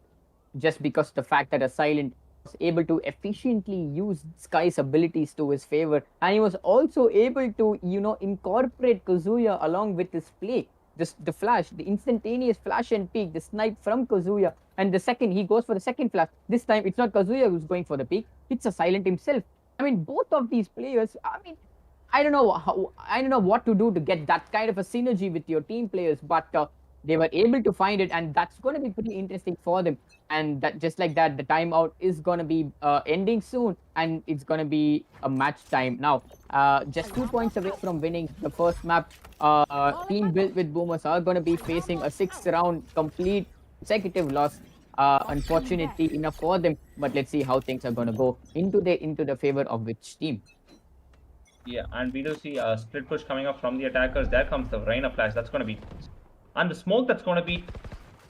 just because of the fact that a Silent was able to efficiently use Sky's abilities to his favor, and he was also able to, incorporate Kazuya along with his play. The flash, the instantaneous flash and peek, the snipe from Kazuya, and the second he goes for the second flash. This time it's not Kazuya who's going for the peek; it's a Silent himself. I mean, both of these players. I don't know what to do to get that kind of a synergy with your team players, but they were able to find it, and that's going to be pretty interesting for them. And that, just like that, the timeout is going to be ending soon, and it's going to be a match time now. Just 2 points away from winning the first map. Team Built with Boomers are going to be facing a 6-round complete consecutive loss. Unfortunately enough for them, but let's see how things are going to go into the favor of which team. Yeah, and we do see a split push coming up from the attackers. There comes the Reina flash. That's going to be... And the smoke that's going to be...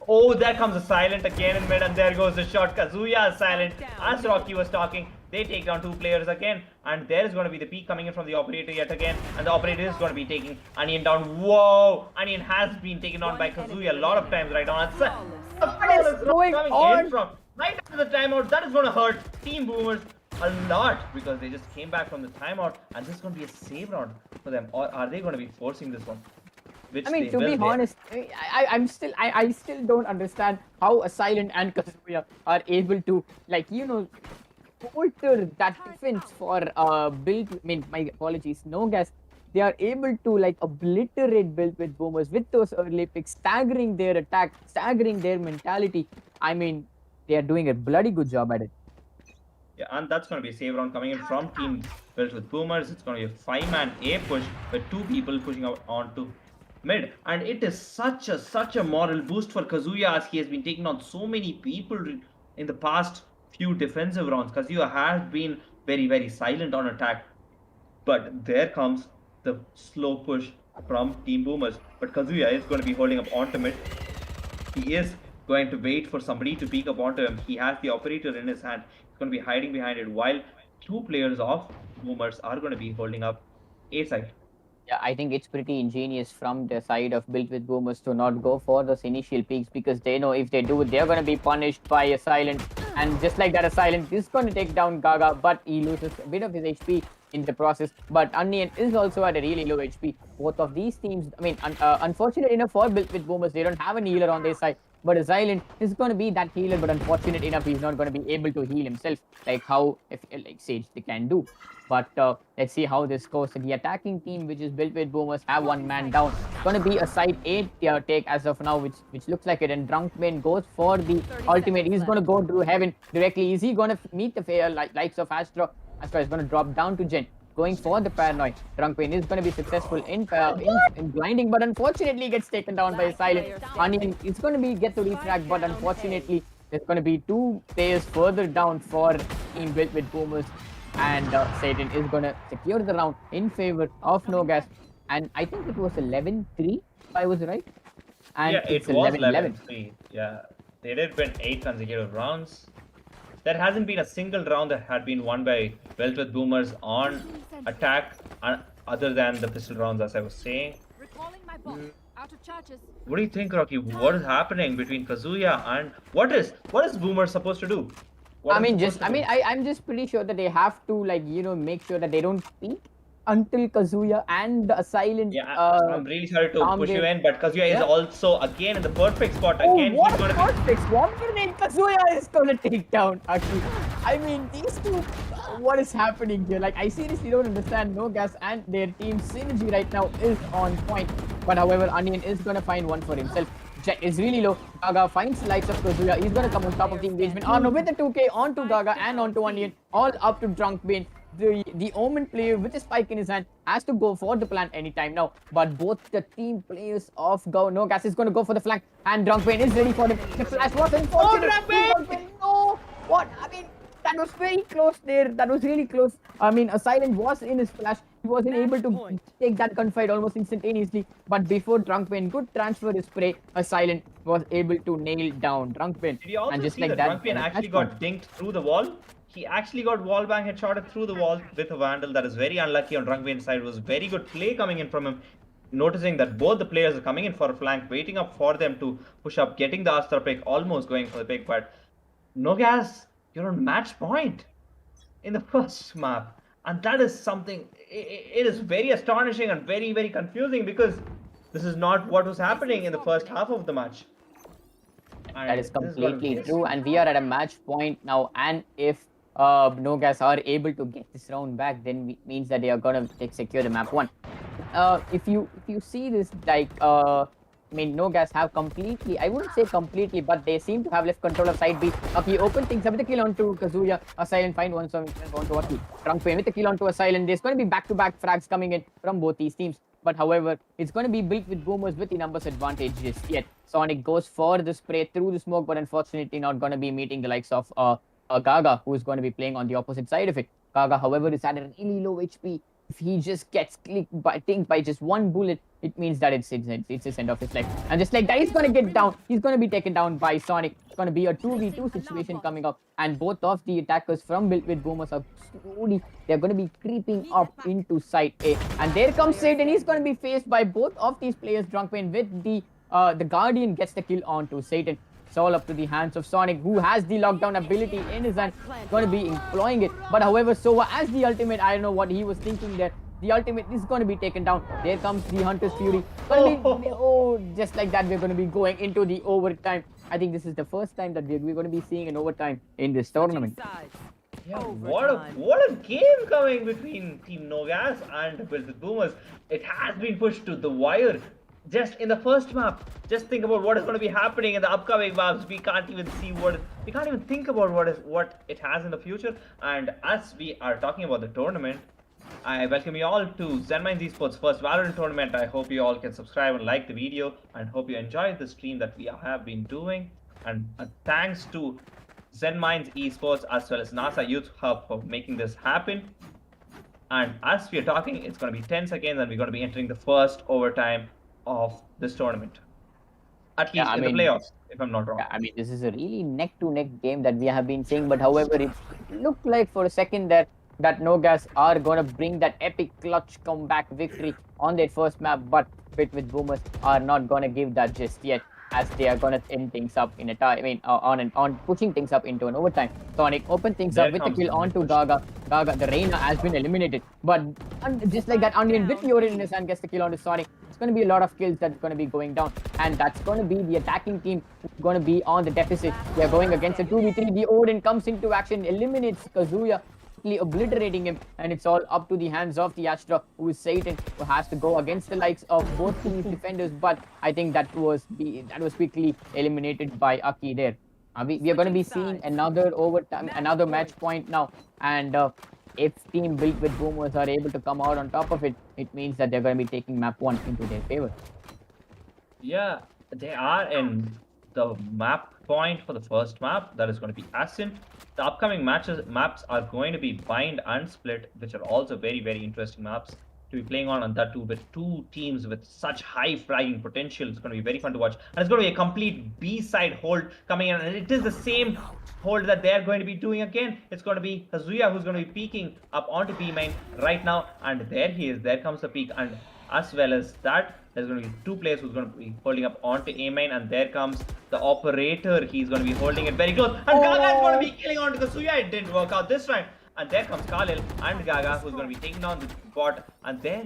Oh, there comes a Silent again in mid, and there goes the shot. Kazuya is Silent. As Rocky was talking, they take down 2 players again. And there is going to be the peek coming in from the operator yet again. And the operator is going to be taking Onion down. Whoa! Onion has been taken on by Kazuya a lot of times right now. What is going on? Right after the timeout, that is going to hurt Team Boomers a lot, because they just came back from the timeout, and this is going to be a save round for them. Or are they going to be forcing this one? Which I mean, to be honest, I still don't understand how a Silent and Kazuya are able to, alter that defense for Built. I mean, my apologies, Nogas. They are able to obliterate Built with Boomers with those early picks, staggering their attack, staggering their mentality. I mean, they are doing a bloody good job at it. Yeah, and that's going to be a save round coming in from Team Built with Boomers. It's going to be a 5-man A push with 2 people pushing out onto mid, and it is such a moral boost for Kazuya as he has been taking on so many people in the past few defensive rounds. Kazuya has been very silent on attack, but there comes the slow push from Team Boomers. But Kazuya is going to be holding up onto mid. He is going to wait for somebody to peek up onto him. He has the operator in his hand. He's going to be hiding behind it while two players of Boomers are going to be holding up A side. Yeah, I think it's pretty ingenious from the side of Built with Boomers to not go for those initial peaks because they know if they do, they're going to be punished by a silent. And just like that, a silent is going to take down Gaga, but he loses a bit of his HP in the process. But Onion is also at a really low HP. Both of these teams, I mean, unfortunate enough for Built with Boomers, they don't have a healer on their side. But a silent is going to be that healer, but unfortunate enough, he's not going to be able to heal himself like how like Sage they can do. But let's see how this goes. The attacking team, which is Built with Boomers, have one man down. It's going to be a side 8 take as of now, which looks like it. And Drunkman goes for the ultimate. He's going to go through heaven directly. Is he going to meet the likes of Astro? Astro is going to drop down to Jen. Going for the paranoid. Drunkman is going to be successful in blinding, but unfortunately gets taken down by a silent. Onion is going to get to refrag, but unfortunately there's going to be two players further down for Team Built with Boomers. And Satan is going to secure the round in favor of Nogas. And I think it was 11-3, if I was right. And Yeah, it was 11-3. Yeah, they did win 8 consecutive rounds. There hasn't been a single round that had been won by Built with Boomers on attack other than the pistol rounds, as I was saying. Recalling my bot. Out of charges. What do you think, Rocky? What is happening between Kazuya and what is Boomer supposed to do? What I'm is supposed to do? just pretty sure that they have to make sure that they don't peek until Kazuya and the silent. Yeah, I'm really sorry to push you in, but Kazuya is also again in the perfect spot. Oh, Again, what he's a gonna perfect swamp grenade Kazuya is gonna take down Aki. I mean, these two, what is happening here? Like, I seriously don't understand. Nogas and their team synergy right now is on point. But however, Onion is gonna find one for himself. Jet is really low. Gaga finds the lights of Kazuya. He's gonna come on top of the engagement. Oh no, with the 2K onto Gaga and onto Onion, all up to Drunkbane. The Omen player with a spike in his hand has to go for the plant anytime now. But both the team players of Nogas is going to go for the flank. And Drunkbane is ready for the flash. Was unfortunate. Drunkbane! No! What? I mean, that was very close there. That was really close. I mean, a silent was in his flash. He wasn't able to take that gunfight almost instantaneously. But before Drunkbane could transfer his spray, a silent was able to nail down Drunkbane. Did you also and just see like that that, Drunkbane actually got dinked through the wall? He actually got wall bang headshotted through the wall with a Vandal. That is very unlucky on Drunkbane's side. It was very good play coming in from him. Noticing that both the players are coming in for a flank, waiting up for them to push up, getting the Astra pick, almost going for the pick. But Nogas, you're on match point in the first map. And that is something, it is very astonishing and very confusing because this is not what was happening in the first half of the match. And that is this what completely it is. true, and we are at a match point now. And if Nogas are able to get this round back, then it means that they are gonna secure the map 1. If you see this, like I mean, Nogas have completely, I wouldn't say completely, but they seem to have left control of side B. Okay, open things up with the kill onto Kazuya. A silent find one onto Aki. Drunkbane with the kill onto a silent. There's going to be back-to-back frags coming in from both these teams. But however, it's going to be Built with Boomers with the numbers advantages yet. Sonic goes for the spray through the smoke, but unfortunately not going to be meeting the likes of Gaga, who is going to be playing on the opposite side of it. Gaga, however, is at a really low HP. If he just gets tinged by just one bullet, it means that it's his end of his life. And just like that, he's going to get down. He's going to be taken down by Sonic. It's going to be a 2v2 situation coming up. And both of the attackers from Built with Boomers are slowly, they're going to be creeping up into side A. And there comes Satan. He's going to be faced by both of these players. Drunkman with the Guardian gets the kill onto Satan. It's all up to the hands of Sonic, who has the lockdown ability in his hand. Going to be employing it. But however, Sova as the ultimate, I don't know what he was thinking there. The ultimate is going to be taken down. There comes the Hunter's Fury. Just like that, we're going to be going into the overtime. I think this is the first time that we're going to be seeing an overtime in this tournament. Yeah, what a game coming between Team Nogas and Built with Boomers. It has been pushed to the wire. Just in the first map, just think about what is going to be happening in the upcoming maps. We can't even see we can't even think about what it has in the future. And as we are talking about the tournament, I welcome you all to Zenminds Esports first Valorant tournament. I hope you all can subscribe and like the video, and hope you enjoyed the stream that we have been doing. And thanks to Zenminds Esports as well as Nassa Uth Hub for making this happen. And as we are talking, it's going to be 10 seconds, and we're going to be entering the first overtime of this tournament. At least in the playoffs, if I'm not wrong. Yeah, I mean, this is a really neck-to-neck game that we have been seeing. But however, it looked like for a second that Nogas are gonna bring that epic clutch comeback victory on their first map. But with Boomers are not gonna give that just yet, as they are gonna end things up in a tie. I mean, on pushing things up into an overtime. Sonic open things up with the kill onto Gaga. The Reina has been eliminated, but just like that, Onion with the in his hand gets the kill onto Sonic. It's going to be a lot of kills that's going to be going down, and that's going to be the attacking team going to be on the deficit. They are going against a 2v3. The Odin comes into action, eliminates Kazuya, obliterating him, and it's all up to the hands of the Astra, who is Satan, who has to go against the likes of both teams' defenders. But I think that was quickly eliminated by Aki there. We are going to be seeing another overtime, another match point now, and if team built with Boomers are able to come out on top of it, it means that they're going to be taking map 1 into their favor. Yeah, they are in the map point for the first map. That is going to be Ascent. The upcoming maps are going to be Bind and Split, which are also very, very interesting maps to be playing on, and that too with two teams with such high fragging potential. It's going to be very fun to watch, and it's going to be a complete B-side hold coming in, and it is the same hold that they're going to be doing again. It's going to be Kazuya who's going to be peeking up onto B main right now, and there he is. There comes the peak, and as well as that, there's going to be two players who's going to be holding up onto A main, and there comes the operator. He's going to be holding it very close, and Gaga is going to be killing onto Kazuya. It didn't work out this time. And there comes Khalil and Gaga, who's going to be taking down the bot. And there,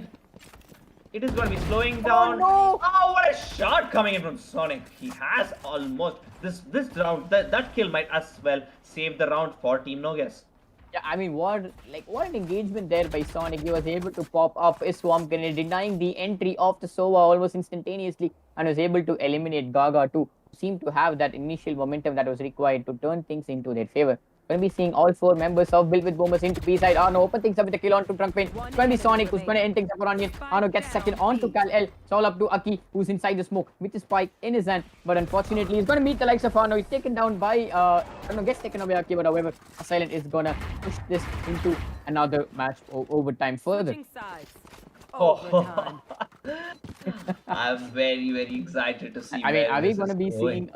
it is going to be slowing down. Oh, no. Oh, what a shot coming in from Sonic. He has almost this round. That kill might as well save the round for Team Nogas. Yeah, I mean, what an engagement there by Sonic. He was able to pop up a swamp grenade, denying the entry of the Sova almost instantaneously, and was able to eliminate Gaga to seem to have that initial momentum that was required to turn things into their favor. Going to be seeing all 4 members of Build with Boomers into B-side. Arno open things up with a kill onto Trunk Pain. It's going to be Sonic who's going to end things up for Onion. Arno gets second onto Kal El. It's all up to Aki, who's inside the smoke with his spike in his hand. But unfortunately, he's going to meet the likes of Arno. He's taken down by, gets taken away by Aki. But however, Silent is going to push this into another match overtime further. Oh, I'm very, very excited to see. I mean, are we going to be seeing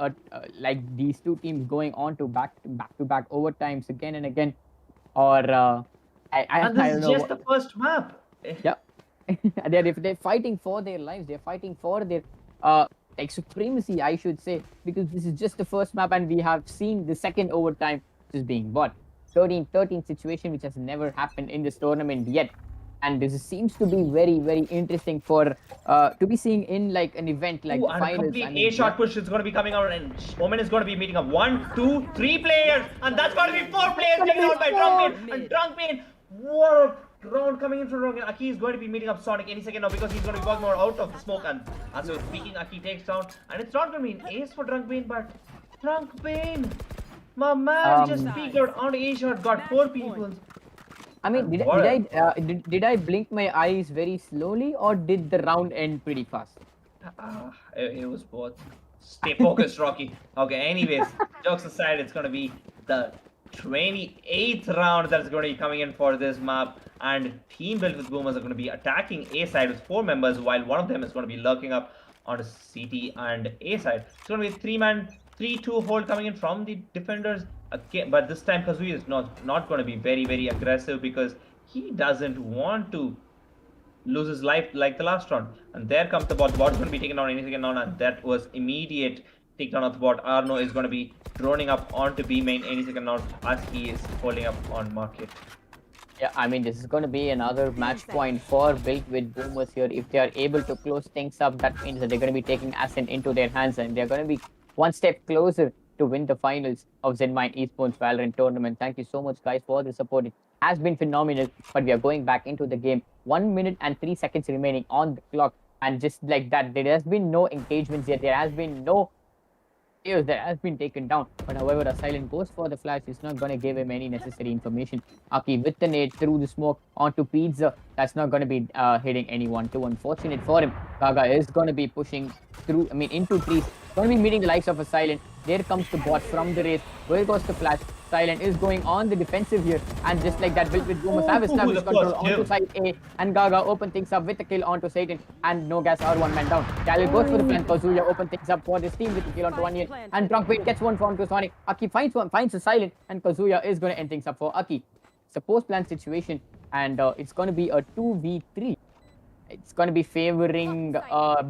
like these two teams going on to back to back overtimes again and again, or and this is just the first map. Yeah, they're fighting for their lives. They're fighting for their like supremacy, I should say, because this is just the first map, and we have seen the second overtime which is being bought. 13-13 situation, which has never happened in this tournament yet. And this seems to be very, very interesting for to be seeing in like an event like and finals. A complete A-shot push is going to be coming out, and Omen is going to be meeting up 1, 2, 3 players, and that's going to be 4 players taken out by Drunkman. And Drunkman, what a round coming in for Drunkman. Aki is going to be meeting up Sonic any second now, because he's going to be walking out of the smoke, and as he was speaking, Aki takes down, and it's not going to be an ace for Drunkman, but Drunkman, my man, just peeked out on A-shot, got 4 people. I mean, did I blink my eyes very slowly, or did the round end pretty fast? It was both. Stay focused, Rocky. Okay, anyways, jokes aside, it's going to be the 28th round that's going to be coming in for this map, and Team Built with Boomers are going to be attacking A side with 4 members, while one of them is going to be lurking up on CT and A side. It's going to be a 3-man, 3-2 hold coming in from the defenders. Okay, but this time Kazuya is not going to be very, very aggressive, because he doesn't want to lose his life like the last round. And there comes the bot. The bot is going to be taken down any second now, and that was immediate takedown of the bot. Arno is going to be droning up onto B main any second now, as he is holding up on market. Yeah, I mean, this is going to be another match point for Built with Boomers here. If they are able to close things up, that means that they're going to be taking Ascent into their hands, and they're going to be one step closer to win the finals of Zenminds Esports Valorant Tournament. Thank you so much, guys, for the support. It has been phenomenal, but we are going back into the game. 1 minute and 3 seconds remaining on the clock, and just like that, there has been no engagements yet. There has been no players that has been taken down. But however, Asylum goes for the flash. It's not going to give him any necessary information. Aki with the nade through the smoke onto Pizza. That's not going to be hitting anyone too unfortunate for him. Gaga is going to be pushing through, into trees. Going to be meeting the likes of Asylum. There comes the bot from the race. Where goes the flash? Silent is going on the defensive here, and just like that, built with Boomers have established control onto side A, and Gaga open things up with the kill onto Satan, and Nogas are one man down. Khalil goes for the plan. Kazuya open things up for this team with the kill onto Onion, and Drunkbait gets one onto Sonic. Aki finds a Silent, and Kazuya is going to end things up for Aki. It's a post-plan situation, and it's going to be a 2v3. It's going to be favoring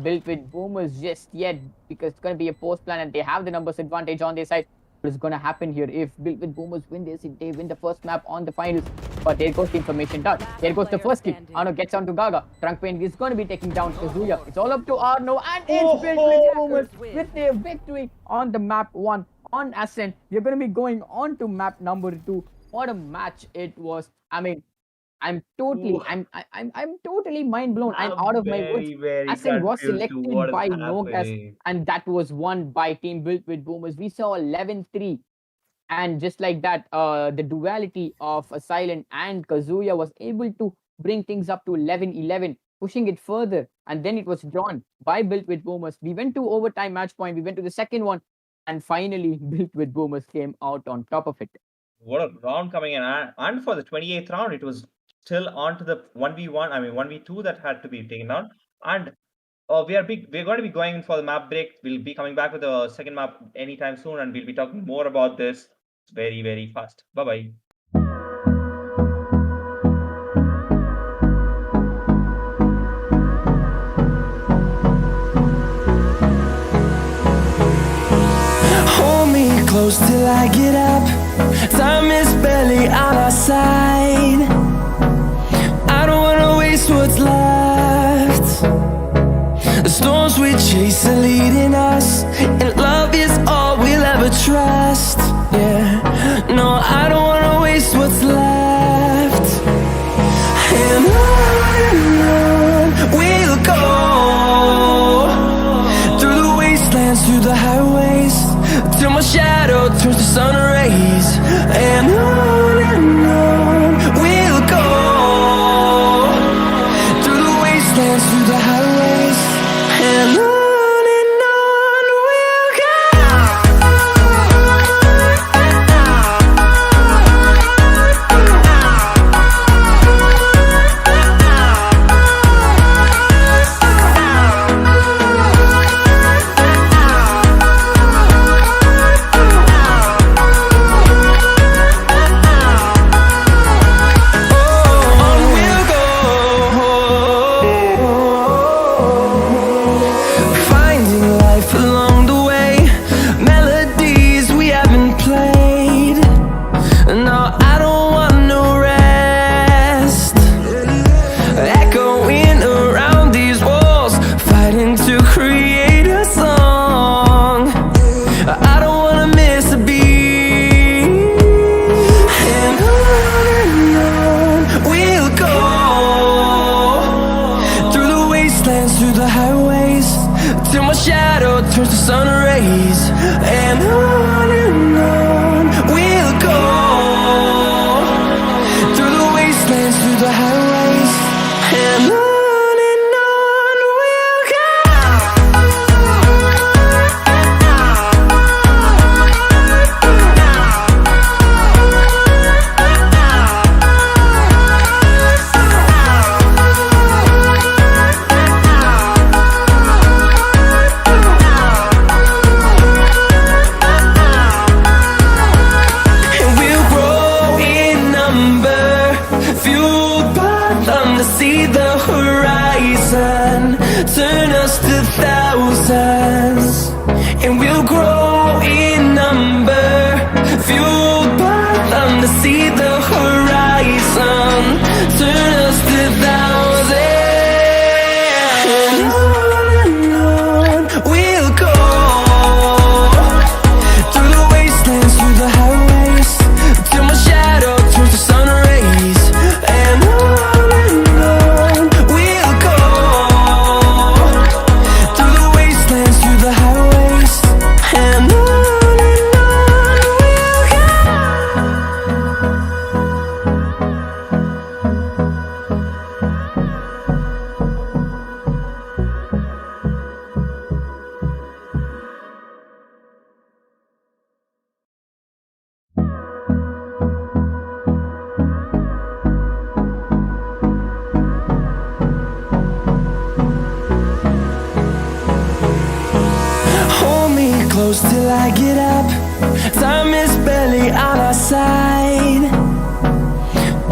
built with Boomers just yet, because it's going to be a post-plan, and they have the numbers advantage on their side. What is going to happen here if built with Boomers win this, if they win the first map on the finals? But there goes the information done. There goes the first kill. Arno gets onto Gaga. Trunkpain is going to be taking down Kazuya. It's all up to Arno, and it's built with Boomers with their victory on the map 1 on Ascent. We're going to be going on to map number 2. What a match it was. I mean, I'm totally mind blown. I'm out of my words. Ascent was selected by Nogas, and that was won by team built with Boomers. We saw 11-3, and just like that, the duality of Asylum and Kazuya was able to bring things up to 11-11, pushing it further, and then it was drawn by built with Boomers. We went to overtime match point. We went to the second one, and finally, built with Boomers came out on top of it. What a round coming in, and for the 28th round, it was still on to the 1v1, 1v2 that had to be taken down. And we're going to be going for the map break. We'll be coming back with the second map anytime soon, and we'll be talking more about this very, very fast. Bye-bye. Hold me close till I get up. Time is barely on our side. I don't wanna waste what's left. The storms we chase are leading us, and love is all we'll ever trust. Yeah, no, I don't wanna waste what's left. And on we'll go, through the wastelands, through the highways, till my shadow turns to sun rays. And on we'll go, through the wastelands, through the highways, and on we'll go. Through the highways, till my shadow turns to sun rays. And on we'll go, through the wastelands, through the highways, and on we'll go. See the horizon, turn us to thousands, and we'll grow in number, fueled by them to see the horizon, turn us to thousands, and on we'll go, through the wastelands, through the highways, till my shadow turns to sun rays, and on we'll go, through the wastelands, through the highways, and on. close till I get up. Time is barely on our side.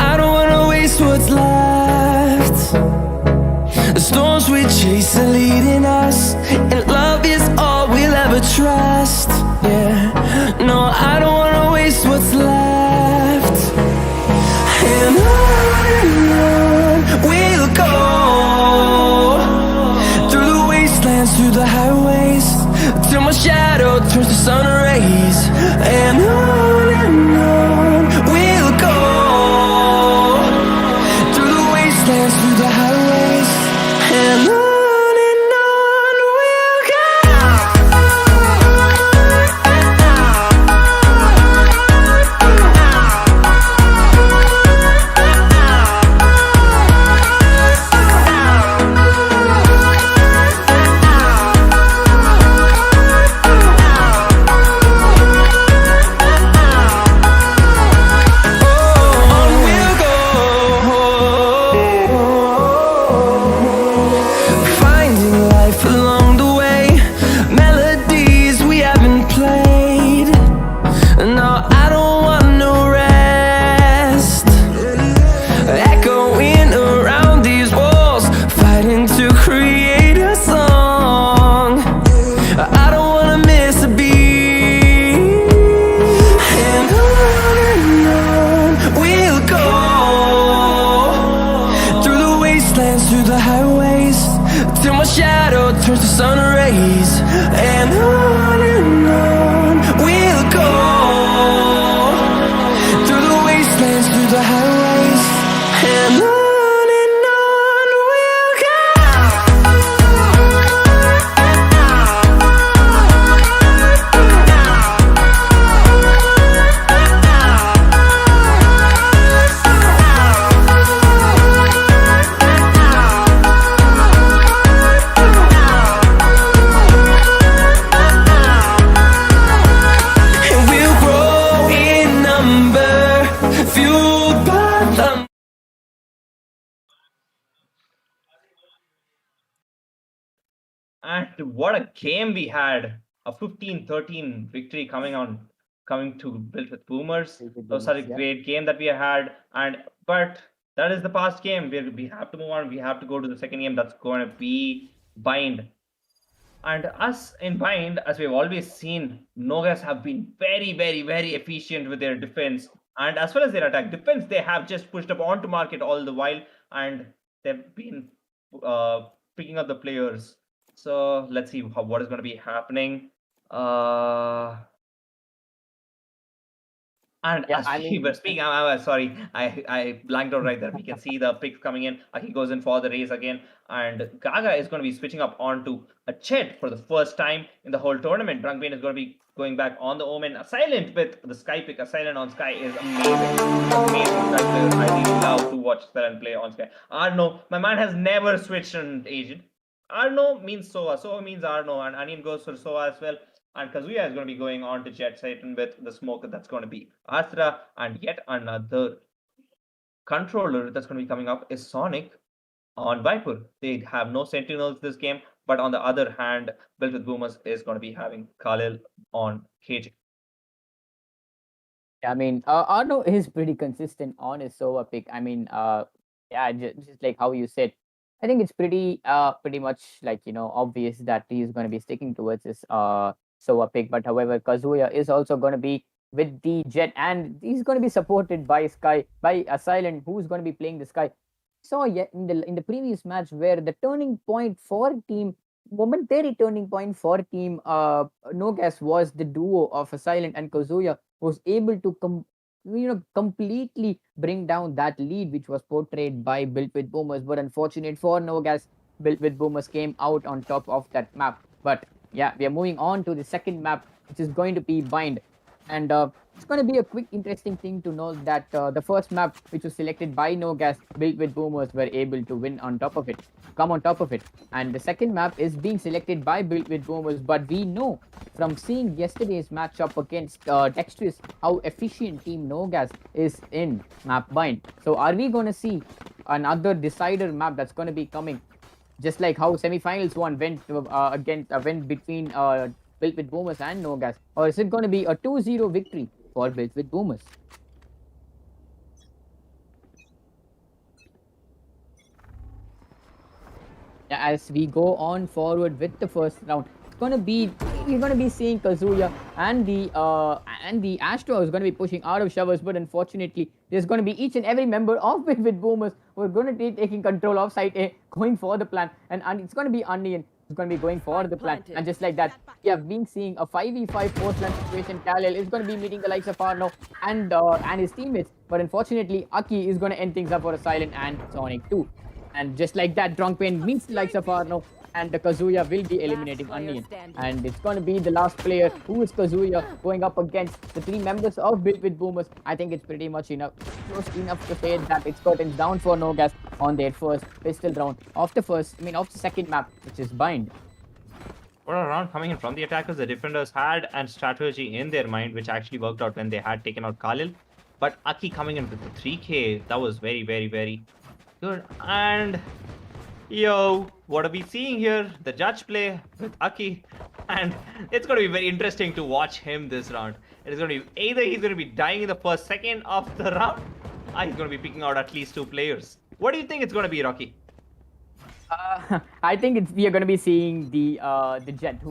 I don't wanna waste what's left. The storms we chase are leading us, and love is all we'll ever trust. Yeah, no, I don't wanna waste what's left. And on we'll go, through the wastelands, through the highways, till my shadow turns to sun rays. And on we'll go, through the wastelands, through the highways, and on we'll go. On we'll go, finding life along the way, melodies we haven't played. No, I don't want no rest, echoing around these walls, fighting to create a song. I don't wanna miss a beat. And on we'll go, through the wastelands, through the highways, till my shadow turns to sun rays. And on we'll go, through the wastelands, through the highways, and on we'll go. And we'll grow in number, fueled by the And what a game we had. A 15-13 victory coming to Built with Boomers. Built with It was such a Boomers, yeah. great game that we had. But that is the past game. We have to move on. We have to go to the second game. That's going to be Bind. And us in Bind, as we've always seen, Nogas have been very, very, very efficient with their defense and as well as their attack. Defense, they have just pushed up onto market all the while, and they've been picking up the players. So let's see what is going to be happening. And Yeah, as I we mean- were speaking, I'm sorry, I blanked out right there. We can see the picks coming in. Aki goes in for the race again, and Gaga is going to be switching up onto a Chet for the first time in the whole tournament. Drunkbane is going to be going back on the Omen. A Silent with the Sky pick. A Silent on Sky is amazing. Amazing Sky player. I really love to watch Silent play on Sky. Arno, my man has never switched an agent. Arno means Sova. Sova means Arno, and Onion goes for Sova as well. And Kazuya is going to be going on to Jet Satan with the smoke that's going to be Astra, and yet another controller that's going to be coming up is Sonic on Viper. They have no Sentinels this game, but on the other hand, Built with Boomers is going to be having Khalil on KJ. I mean, Arno is pretty consistent on his Sova pick. I mean, yeah, just like how you said, I think it's pretty much like, obvious that he's going to be sticking towards his Sova pick. But however, Kazuya is also going to be with the Jet, and he's going to be supported by Sky, by a Silent, who's going to be playing the Sky. Saw yet in the previous match where the turning point for team, momentary turning point for team Nogas was the duo of a Silent and Kazuya, was able to completely bring down that lead which was portrayed by Built with Boomers. But unfortunate for Nogas, Built with Boomers came out on top of that map. But yeah, we are moving on to the second map, which is going to be Bind. And it's going to be a quick interesting thing to know that the first map, which was selected by Nogas, Built with Boomers were able to win on top of it, come on top of it. And the second map is being selected by Built with Boomers, but we know from seeing yesterday's matchup against Dexterous how efficient Team Nogas is in map Bind. So are we going to see another decider map that's going to be coming? Just like how semifinals one went against went between Built with Boomers and Nogas? Or is it going to be a 2-0 victory for Built with Boomers? Yeah, as we go on forward with the first round, we're gonna be seeing Kazuya and the Astro is gonna be pushing out of showers, but unfortunately, there's gonna be each and every member of Built with Boomers who are gonna be taking control of site A, going for the plan, and it's gonna be Onion who's gonna be going for the plan, and just like that, we have been seeing a 5v5 fourth plan situation. Kalil is gonna be meeting the likes of Arno and his teammates, but unfortunately, Aki is gonna end things up for a Silent and Sonic too. And just like that, Drunkpain meets the likes of Arno, and the Kazuya will be eliminating Onion. And it's going to be the last player, who is Kazuya, going up against the three members of Built with Boomers. I think it's pretty much close enough to say that it's curtains down for Nogas on their first pistol round of the second map, which is Bind. What a round coming in from the attackers. The defenders had a strategy in their mind, which actually worked out when they had taken out Khalil. But Aki coming in with the 3K, that was very, very, very good. And yo, what are we seeing here? The judge play with Aki, and it's going to be very interesting to watch him this round. It is going to be either he's going to be dying in the first second of the round, or he's going to be picking out at least 2 players. What do you think it's going to be, Rocky? I think we are going to be seeing the Jet.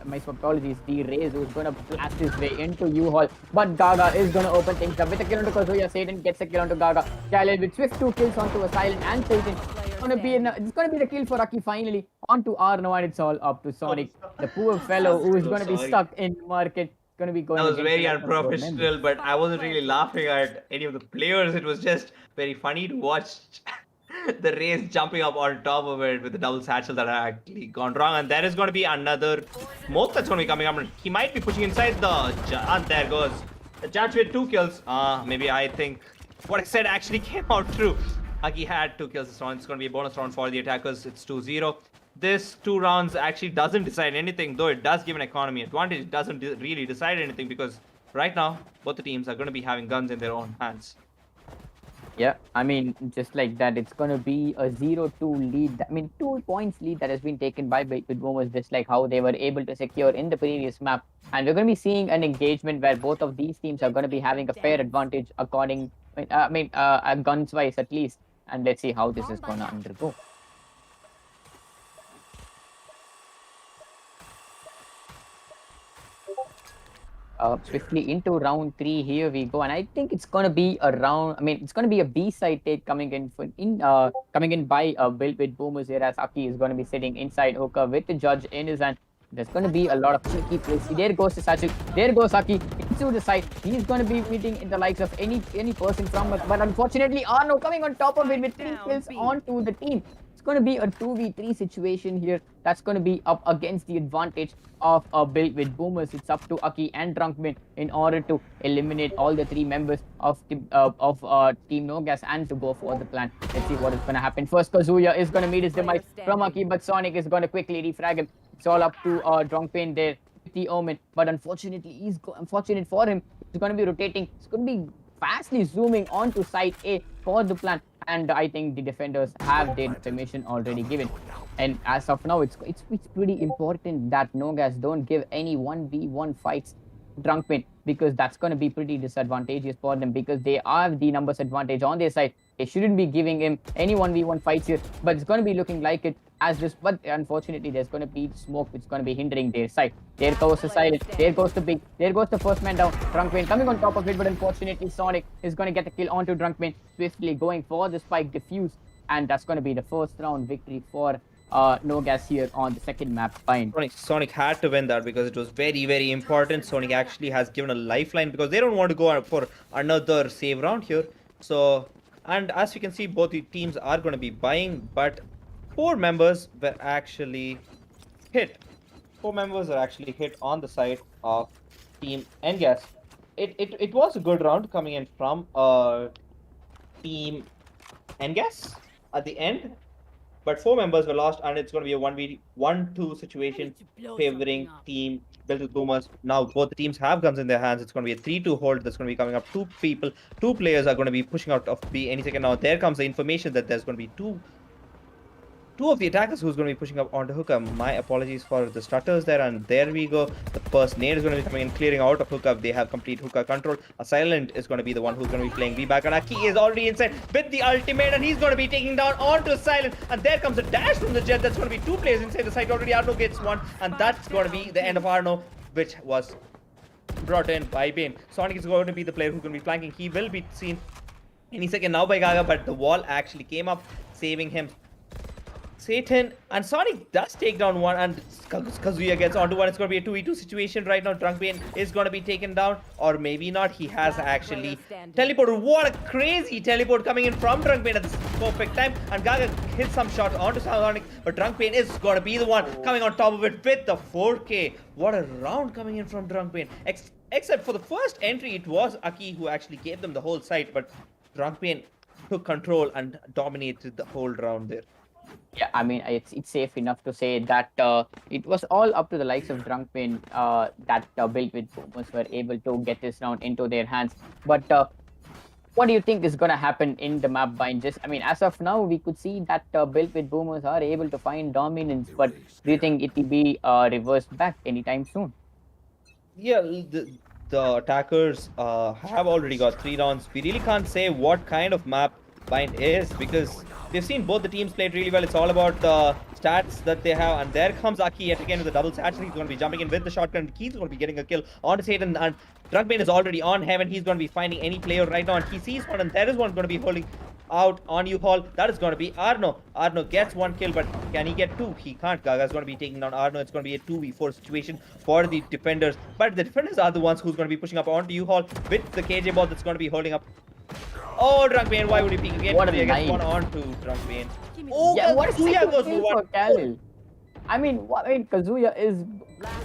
My apologies, the Raze, who's going to blast his way into U-Haul. But Gaga is going to open things up with a kill onto Kazuya. Satan gets a kill onto Gaga. Khalil with swift 2 kills onto a Silent and Satan. It's going to be the kill for Aki finally onto Arno, and it's all up to Sonic, the poor fellow who is going to be stuck in market. Going to be going. That was very unprofessional, but I wasn't really laughing at any of the players. It was just very funny to watch the Raze jumping up on top of it with the double satchel that had actually gone wrong. And there is going to be another smoke that's going to be coming up. He might be pushing inside the and there goes the judge with 2 kills. Maybe I think what I said actually came out true. Aki had 2 kills this round. It's going to be a bonus round for the attackers. It's 2-0. This 2 rounds actually doesn't decide anything, though it does give an economy advantage. It doesn't really decide anything because right now both the teams are going to be having guns in their own hands. Yeah, I mean, just like that, it's going to be a 0-2 lead. 2 points lead that has been taken by Built with Boomers, just like how they were able to secure in the previous map. And we're going to be seeing an engagement where both of these teams are going to be having a fair advantage guns-wise at least. And let's see how this is going to undergo. Swiftly into round 3, here we go, and I think it's gonna be it's gonna be a B-side take coming in by Built with Boomers here, as Aki is gonna be sitting inside Hookah with the judge in his hand. There's gonna be a lot of cheeky plays. There goes the satchel. There goes Aki into the side. He's gonna be meeting in the likes of any person from us, but unfortunately Arno coming on top of it with 3 kills onto the team. It's going to be a 2v3 situation here. That's going to be up against the advantage of Built with Boomers. It's up to Aki and Drunkman in order to eliminate all the 3 members of Team Nogas and to go for the plan. Let's see what is going to happen. First, Kazuya is going to meet his demise from Aki, but Sonic is going to quickly refrag him. It's all up to Drunkman there with the Omen. But unfortunately, unfortunate for him, he's going to be rotating. It's going to be fastly zooming onto site A for the plan. And I think the defenders have their permission already given. And as of now, it's pretty important that Nogas don't give any 1v1 fights Drunkman, because that's going to be pretty disadvantageous for them, because they have the numbers advantage on their side. They shouldn't be giving him any 1v1 fights here, but it's going to be looking like it as this. But unfortunately, there's going to be smoke which is going to be hindering their side. There goes the Silent. There goes the Big. There goes the first man down. Drunkman coming on top of it, but unfortunately, Sonic is going to get the kill onto Drunkman, swiftly going for the spike defuse, and that's going to be the first round victory for Nogas here on the second map. Fine. Sonic had to win that because it was very, very important. Sonic actually has given a lifeline because they don't want to go for another save round here. So, and as you can see, both the teams are going to be buying, but 4 members were actually hit. 4 members are actually hit on the side of Team Ngas. It was a good round coming in from Team Ngas at the end. But 4 members were lost, and it's going to be a 1v1-2 situation favoring Team Built with Boomers. Now, both the teams have guns in their hands. It's going to be a 3-2 hold that's going to be coming up. 2 players are going to be pushing out of B any second now. There comes the information that there's going to be two two of the attackers who's going to be pushing up onto hookah. My apologies for the stutters there, and there we go. The first nade is going to be coming in, clearing out of hookah. They have complete hookah control. A silent is going to be the one who's going to be playing B back, and Aki is already inside with the ultimate, and he's going to be taking down onto silent. And there comes a dash from the jet. That's going to be two players inside the site already. Arno gets one, and that's going to be the end of Arno, which was brought in by Bane. Sonic is going to be the player who's going to be flanking. He will be seen any second now by Gaga, but the wall actually came up, saving him. Satan and Sonic does take down one, and Kazuya gets onto one. It's going to be a 2v2 situation right now. Drunkbane is going to be taken down, or maybe not. He has actually teleported. What a crazy teleport coming in from Drunkbane at this perfect time. And Gaga hits some shots onto Sonic, but Drunkbane is going to be the one coming on top of it with the 4K. What a round coming in from Drunkbane. Except for the first entry, it was Aki who actually gave them the whole site, but Drunkbane took control and dominated the whole round there. Yeah, I mean, it's safe enough to say that it was all up to the likes of Drunkbane that built with boomers were able to get this round into their hands. But what do you think is going to happen in the map bind? Just, I mean, as of now, we could see that built with boomers are able to find dominance. But do you think it will be reversed back anytime soon? Yeah, the attackers have already got 3 rounds. We really can't say what kind of map bind is, because we've seen both the teams played really well. It's all about the stats that they have, and there comes Aki yet again with the double satchel. He's going to be jumping in with the shotgun. He's going to be getting a kill on Satan, and Drunkbane is already on Heaven. He's going to be finding any player right now, and he sees one, and there is one going to be holding out on Uth Hub. That is going to be Arno. Arno gets 1 kill, but can he get 2? He can't. Gaga's going to be taking down Arno. It's going to be a 2v4 situation for the defenders, but the defenders are the ones who's going to be pushing up onto Uth Hub with the KJ ball that's going to be holding up. Oh, Drunkbane, why would he peek again? What a He gets night. one onto Drunkbane. Oh, Yeah, what a Kazuya second goes kill for for one. Kalil. I mean, Kazuya is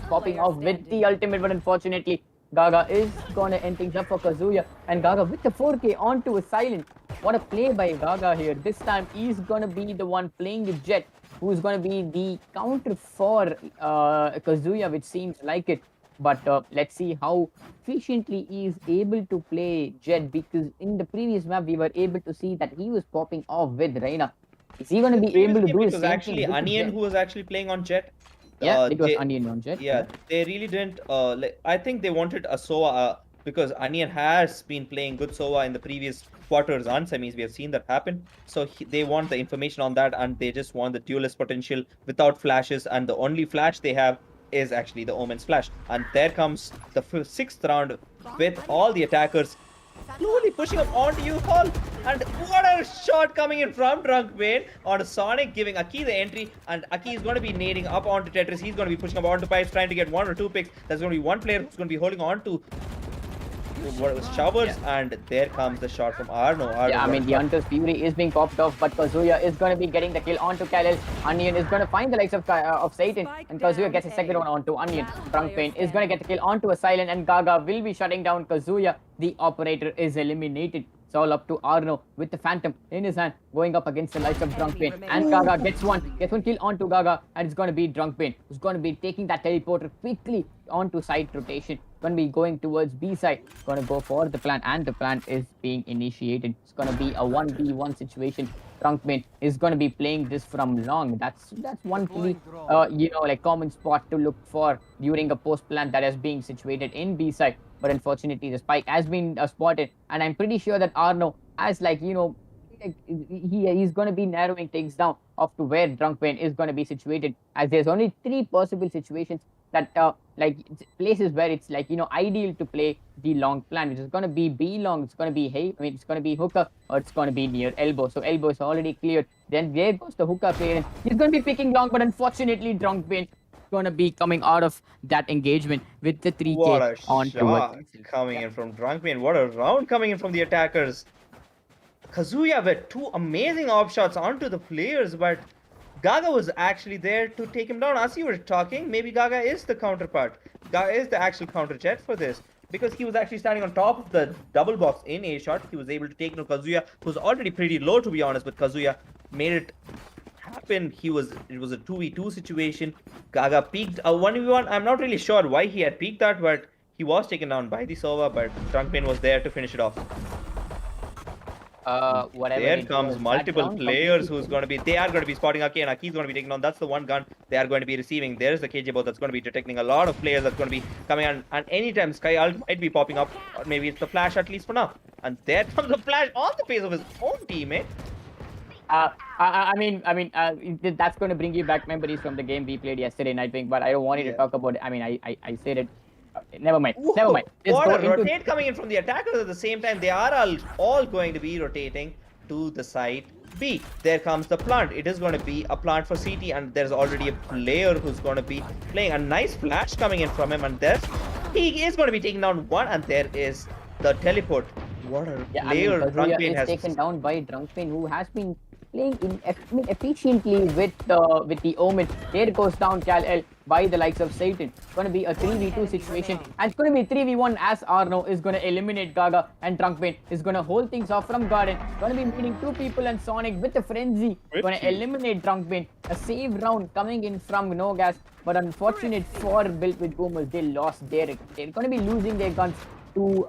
popping off with the ultimate, but unfortunately, Gaga is gonna end things up for Kazuya, and Gaga with the 4K onto a silent. What a play by Gaga here. This time, he's gonna be the one playing the Jet, who's gonna be the counter for Kazuya, which seems like it. But let's see how efficiently he is able to play Jet, because in the previous map we were able to see that he was popping off with Reina. Is he going to be able to do the It was same actually thing with the Onion Jet? who was actually playing on Jet. Yeah, it was they- Onion on Jet. Yeah, they really didn't. I think they wanted a Sova because Onion has been playing good Sova in the previous quarters and semis. We have seen that happen. So they want the information on that, and they just want the duelist potential without flashes. And the only flash they have is actually the Omen's flash. And there comes the 6th round with all the attackers slowly pushing up onto Uth Hub. And what a shot coming in from Drunkbane on Sonic, giving Aki the entry. And Aki is going to be nading up onto Tetris. He's going to be pushing up onto pipes, trying to get 1 or 2 picks. There's going to be one player who's going to be holding on to what was Showers, and there comes the shot from Arno. Yeah, I mean, the Hunter's Fury is being popped off, but Kazuya is going to be getting the kill onto Kalil. Onion is going to find the likes of Satan, and Kazuya gets a second one onto Onion. Drunkbane is going to get the kill onto a Silent, and Gaga will be shutting down Kazuya. The operator is eliminated. It's all up to Arno with the Phantom in his hand, going up against the likes of Drunkbane. And Gaga gets one kill onto Gaga, and it's going to be Drunkbane, who's going to be taking that teleporter quickly onto side rotation. Going to be going towards B side, going to go for the plant, and the plant is being initiated. It's going to be a 1v1 situation. Drunkbane is going to be playing this from long. That's one pretty common spot to look for during a post plant that is being situated in B side. But unfortunately, the spike has been spotted, and I'm pretty sure that Arno has he's going to be narrowing things down up to where Drunkbane is going to be situated, as there's only 3 possible situations that places where it's ideal to play the long plan, which is going to be B long, it's going to be it's going to be hookah, or it's going to be near elbow. So elbow is already cleared. Then there goes the hookah clearance. He's going to be picking long, but unfortunately Drunkbane going to be coming out of that engagement with the 3K What a on shot towards coming in from Drunkbane. What a round coming in from the attackers. Kazuya with 2 amazing offshots onto the players, but Gaga was actually there to take him down. As you were talking, maybe Gaga is the counterpart. Gaga is the actual counter jet for this, because he was actually standing on top of the double box in a shot. He was able to take Kazuya, who's already pretty low, to be honest, but Kazuya made it happen. It was a 2v2 situation. Gaga peaked a 1v1. I'm not really sure why he had peaked that, but he was taken down by the Sova, but Drunkbane was there to finish it off. whatever There it comes was, that multiple round players completely who's going to be. They are going to be spotting Aki, and Aki's going to be taking on. That's the one gun they are going to be receiving. There's the KJ bot that's going to be detecting a lot of players that's going to be coming on. And anytime Sky Ult might be popping up, or maybe it's the flash at least for now. And there comes the flash on the face of his own teammate. That's going to bring you back memories from the game we played yesterday, Nightwing. But I don't want you to Yeah. talk about it. I mean, I said it. Never mind. Never mind. Let's What go a into rotate coming in from the attackers at the same time. They are all going to be rotating to the side B. There comes the plant. It is going to be a plant for CT, and there's already a player who's going to be playing. A nice flash coming in from him, and he is going to be taking down one, and there is the teleport. What a Yeah, I mean, player Kazuya Drunkpain is has. taken down by Drunkpain, who has been playing efficiently with the Omen. There goes down Cal-El by the likes of Satan. It's going to be a 3v2 situation, and it's going to be 3v1 as Arno is going to eliminate Gaga, and Drunkpain is going to hold things off from Garden. Going to be meeting two people and Sonic with the frenzy. Going to eliminate Drunkpain. A save round coming in from Nogas, but unfortunate for Built with Boomers, they lost Derek. They're going to be losing their guns to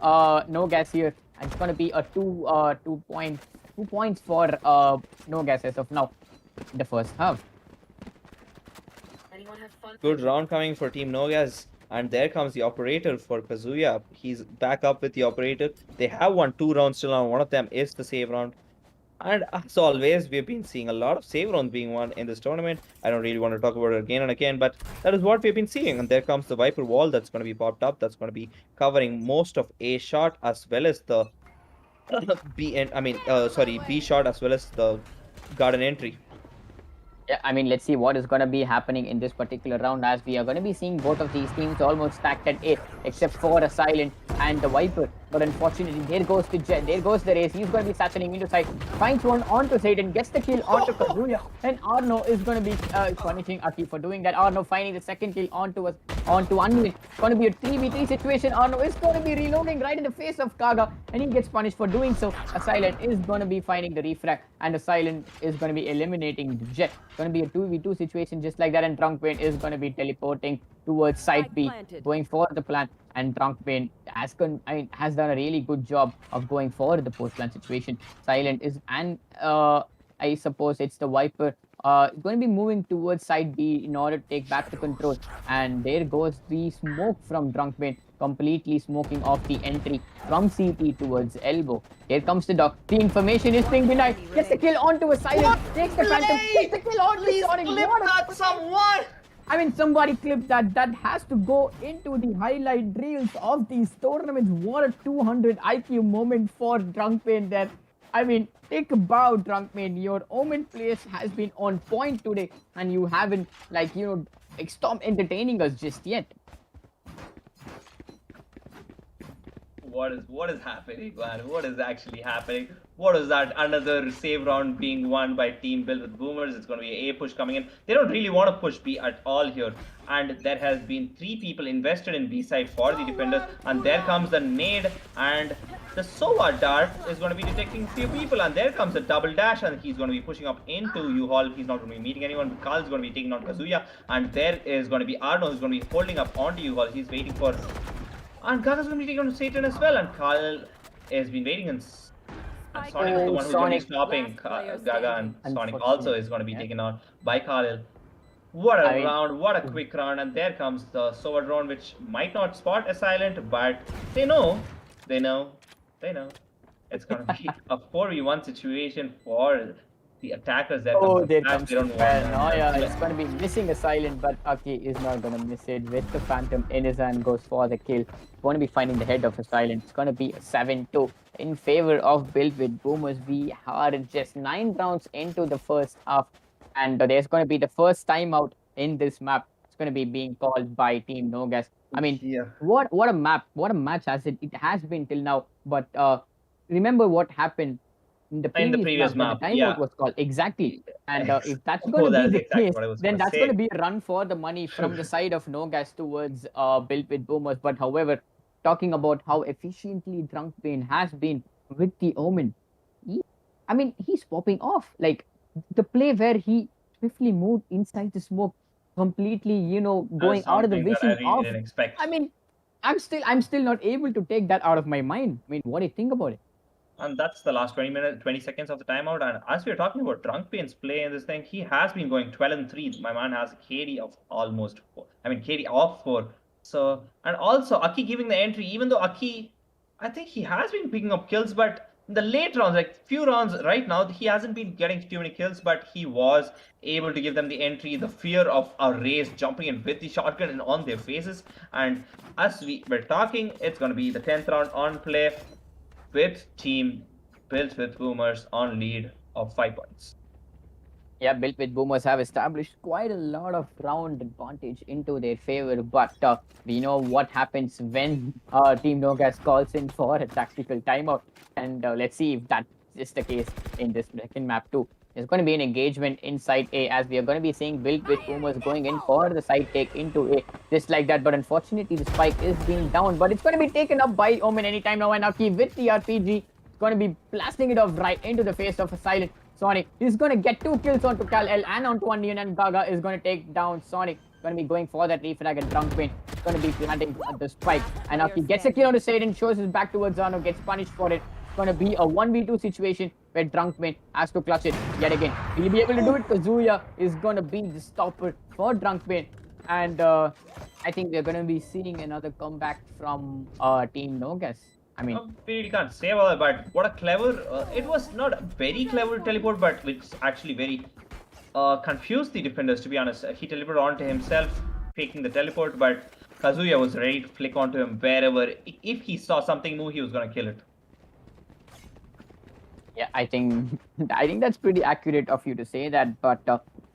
Nogas here, and it's going to be a 2 points for Nogas as of now in the first half. Good round coming for Team Nogas. And there comes the operator for Kazuya. He's back up with the operator. They have won 2 rounds still on. One of them is the save round. And as always, we've been seeing a lot of save rounds being won in this tournament. I don't really want to talk about it again and again, but that is what we've been seeing. And there comes the Viper wall that's going to be popped up. That's going to be covering most of A shot as well as the B shot as well as the garden entry. Yeah, I mean, let's see what is going to be happening in this particular round, as we are going to be seeing both of these teams almost stacked at A, except for a Silent and the Viper. But unfortunately, there goes the Jet, there goes the race. He's going to be saturating into side, finds one onto Satan, gets the kill onto Kazuya, and Arno is going to be punishing Aki for doing that. Arno finding the second kill onto Unwin. It's going to be a 3v3 situation. Arno is going to be reloading right in the face of Kaga, and he gets punished for doing so. A Silent is going to be finding the refract, and a Silent is going to be eliminating the Jet. It's going to be a 2v2 situation just like that, and Drunkpain is going to be teleporting towards side B, going for the plant, and Drunkpain has done a really good job of going for the post plant situation. Silent is, and I suppose it's the Viper going to be moving towards side B in order to take back the control, and there goes the smoke from Drunkpain, completely smoking off the entry from CT towards elbow. Here comes the dog. The information is being denied. Gets the kill onto a Silent. Takes the Phantom. Takes the kill onto Sonic. Someone! I mean, somebody clipped that. That has to go into the highlight reels of these tournaments. What a 200 IQ moment for Drunkpain there. I mean, take a bow, Drunkpain. Your Omen place has been on point today, and you haven't, stopped entertaining us just yet. What is happening, man? What is actually happening? What is that? Another save round being won by Team Built with Boomers. It's going to be a push coming in. They don't really want to push B at all here. And there has been 3 people invested in B side for the defenders. And there comes the nade, and the Sova dart is going to be detecting few people. And there comes the double dash, and he's going to be pushing up into U-Haul. He's not going to be meeting anyone. Carl's going to be taking on Kazuya. And there is going to be Arno who's going to be holding up onto U-Haul. He's waiting for... And Gaga's going to be taking on Satan as well, and Carl has been waiting, and Sonic is the one who's going to be stopping Gaga, and Sonic also is going to be taken on by Carl. What a round, what a quick round, and there comes the Sova drone, which might not spot a Silent, but they know. It's going to be a 4v1 situation for the attackers that there comes Paranoia. It's going to be missing a Silent, but Aki is not going to miss it with the Phantom in his hand, goes for the kill. Going to be finding the head of a Silent. It's going to be a 7-2 in favor of Built with Boomers. We are just 9 rounds into the first half, and there's going to be the first timeout in this map. It's going to be being called by Team Nogas. I mean, what a map, what a match it has been till now. But remember what happened in the previous map. The timeout was called. Exactly. And if that's going to be the case, then that's going to be a run for the money from the side of Nogas towards Built with Boomers. But however, talking about how efficiently Drunkpain has been with the Omen, he's popping off. Like the play where he swiftly moved inside the smoke, completely, going out of the vision of... I mean, I'm still not able to take that out of my mind. I mean, what do you think about it? And that's the last 20 seconds of the timeout. And as we are talking about Drunk Pain's play in this thing, he has been going 12-3. My man has a KD of almost 4. I mean, KD of 4. So, and also Aki giving the entry, even though Aki, I think he has been picking up kills, but in the late rounds, like few rounds right now, he hasn't been getting too many kills, but he was able to give them the entry, the fear of a race jumping in with the shotgun and on their faces. And as we were talking, it's going to be the 10th round on play with team built with boomers on lead of 5 points. Yeah, built with boomers have established quite a lot of round advantage into their favor, but we know what happens when Team Nogas calls in for a tactical timeout, and let's see if that is the case in this second map too. There's going to be an engagement inside A, as we are going to be seeing built with boomers going in for the side take into A, just like that. But unfortunately, the spike is being down, but it's going to be taken up by Omen anytime now, and Aki with the RPG is going to be blasting it off right into the face of a Silent. Sonic is going to get 2 kills onto Kal-El and onto Onion, and Gaga is going to take down Sonic. Going to be going for that refrag, and Drunk Pain is going to be planting the spike. And Aki gets a kill onto Satan, shows his back towards Zano, gets punished for it. It's going to be a 1v2 situation where Drunk Pain has to clutch it yet again. Will he be able to do it? Kazuya is going to be the stopper for Drunk Pain. And I think we're going to be seeing another comeback from Team Nogas. I mean, we really can't say about it, but what a clever, it was not a very clever teleport, but it's actually very confused the defenders, to be honest. He teleported onto himself, faking the teleport, but Kazuya was ready to flick onto him wherever. If he saw something new, he was going to kill it. Yeah, I think that's pretty accurate of you to say that, but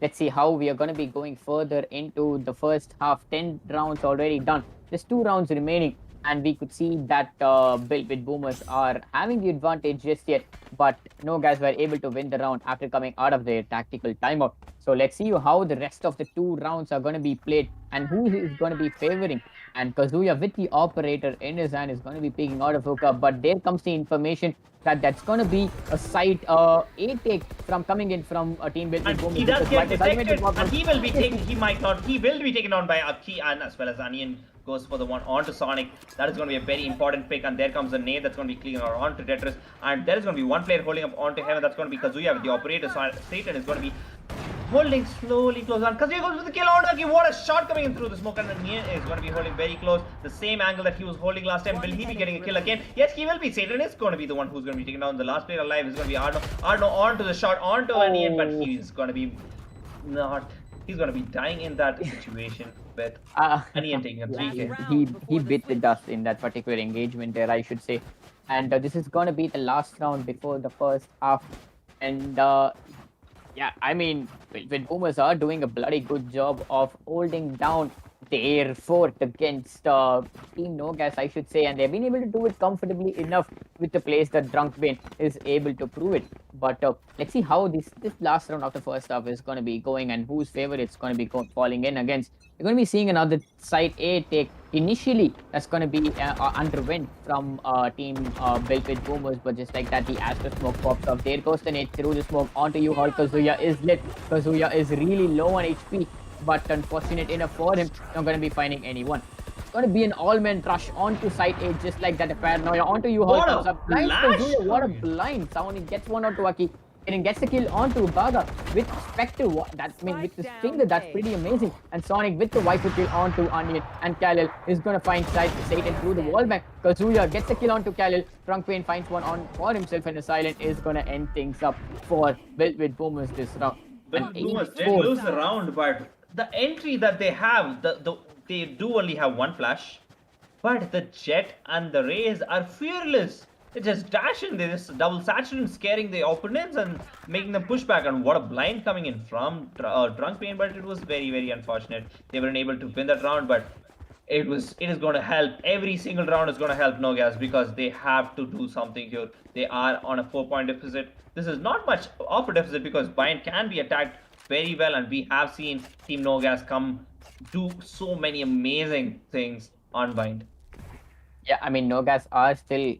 let's see how we are going to be going further into the first half. 10 rounds already done. Just 2 rounds remaining. And we could see that built with boomers are having the advantage just yet, but Nogas were able to win the round after coming out of their tactical timeout. So let's see how the rest of the 2 rounds are going to be played and who is going to be favoring. And Kazuya with the operator in his hand is going to be peeking out of hookup, but there comes the information that that's going to be a side A take from coming in from a team built with boomers. He does get detected, and he will be taken. He might not. He will be taken on by Aki, and as well as Onion goes for the one onto Sonic. That is going to be a very important pick, and there comes a nade that's going to be cleaning around to Tetris, and there is going to be one player holding up onto him, and that's going to be Kazuya with the operator. Satan is going to be holding slowly close on. Kazuya goes with the kill on Aki. What a shot coming in through the smoke, and Onion is going to be holding very close. The same angle that he was holding last time. Will he be getting a kill again? Yes, he will be. Satan is going to be the one who's going to be taken down. The last player alive is going to be Arno. Arno onto the shot, onto Onion, but he's going to be not. He's going to be dying in that situation with Onion taking a 3K. He bit the dust in that particular engagement there, I should say. And this is going to be the last round before the first half. And yeah, I mean, when boomers are doing a bloody good job of holding down their fort against Team Nogas, I should say, and they've been able to do it comfortably enough with the plays that Drunk Pain is able to prove it. But let's see how this last round of the first half is going to be going and whose favor it's going to be falling in against. We're going to be seeing another side A take initially that's going to be underwent from Team built with boomers, but just like that, the Astro smoke pops up. There goes the nade through the smoke onto you. How Kazuya is lit. Kazuya is really low on HP, but unfortunate enough for him, not going to be finding anyone. It's going to be an all-man rush onto side A, just like that. A paranoia onto you. How comes up. Blind Kazuya, what a blind. Someone gets one onto Aki. And gets the kill onto Gaga with Spectre. With the Stinger, that's pretty amazing. And Sonic with the waifu kill onto Onion. And Kal-El is going to find Satan through the wall back. Kazuya gets the kill onto Kal-El. Drunk Pain finds one on for himself, and the Silent is going to end things up for built with boomers this round. Built with boomers did lose the round, but the entry that they have, they do only have one flash. But the Jet and the Rays are fearless. They just dash in, they just double saturate, scaring the opponents and making them push back. And what a blind coming in from Drunk Pain, but it was very, very unfortunate. They weren't able to win that round, but it is going to help. Every single round is going to help Nogas because they have to do something here. They are on a 4-point deficit. This is not much of a deficit because Bind can be attacked very well, and we have seen Team Nogas come do so many amazing things on Bind. Yeah, I mean, Nogas are still,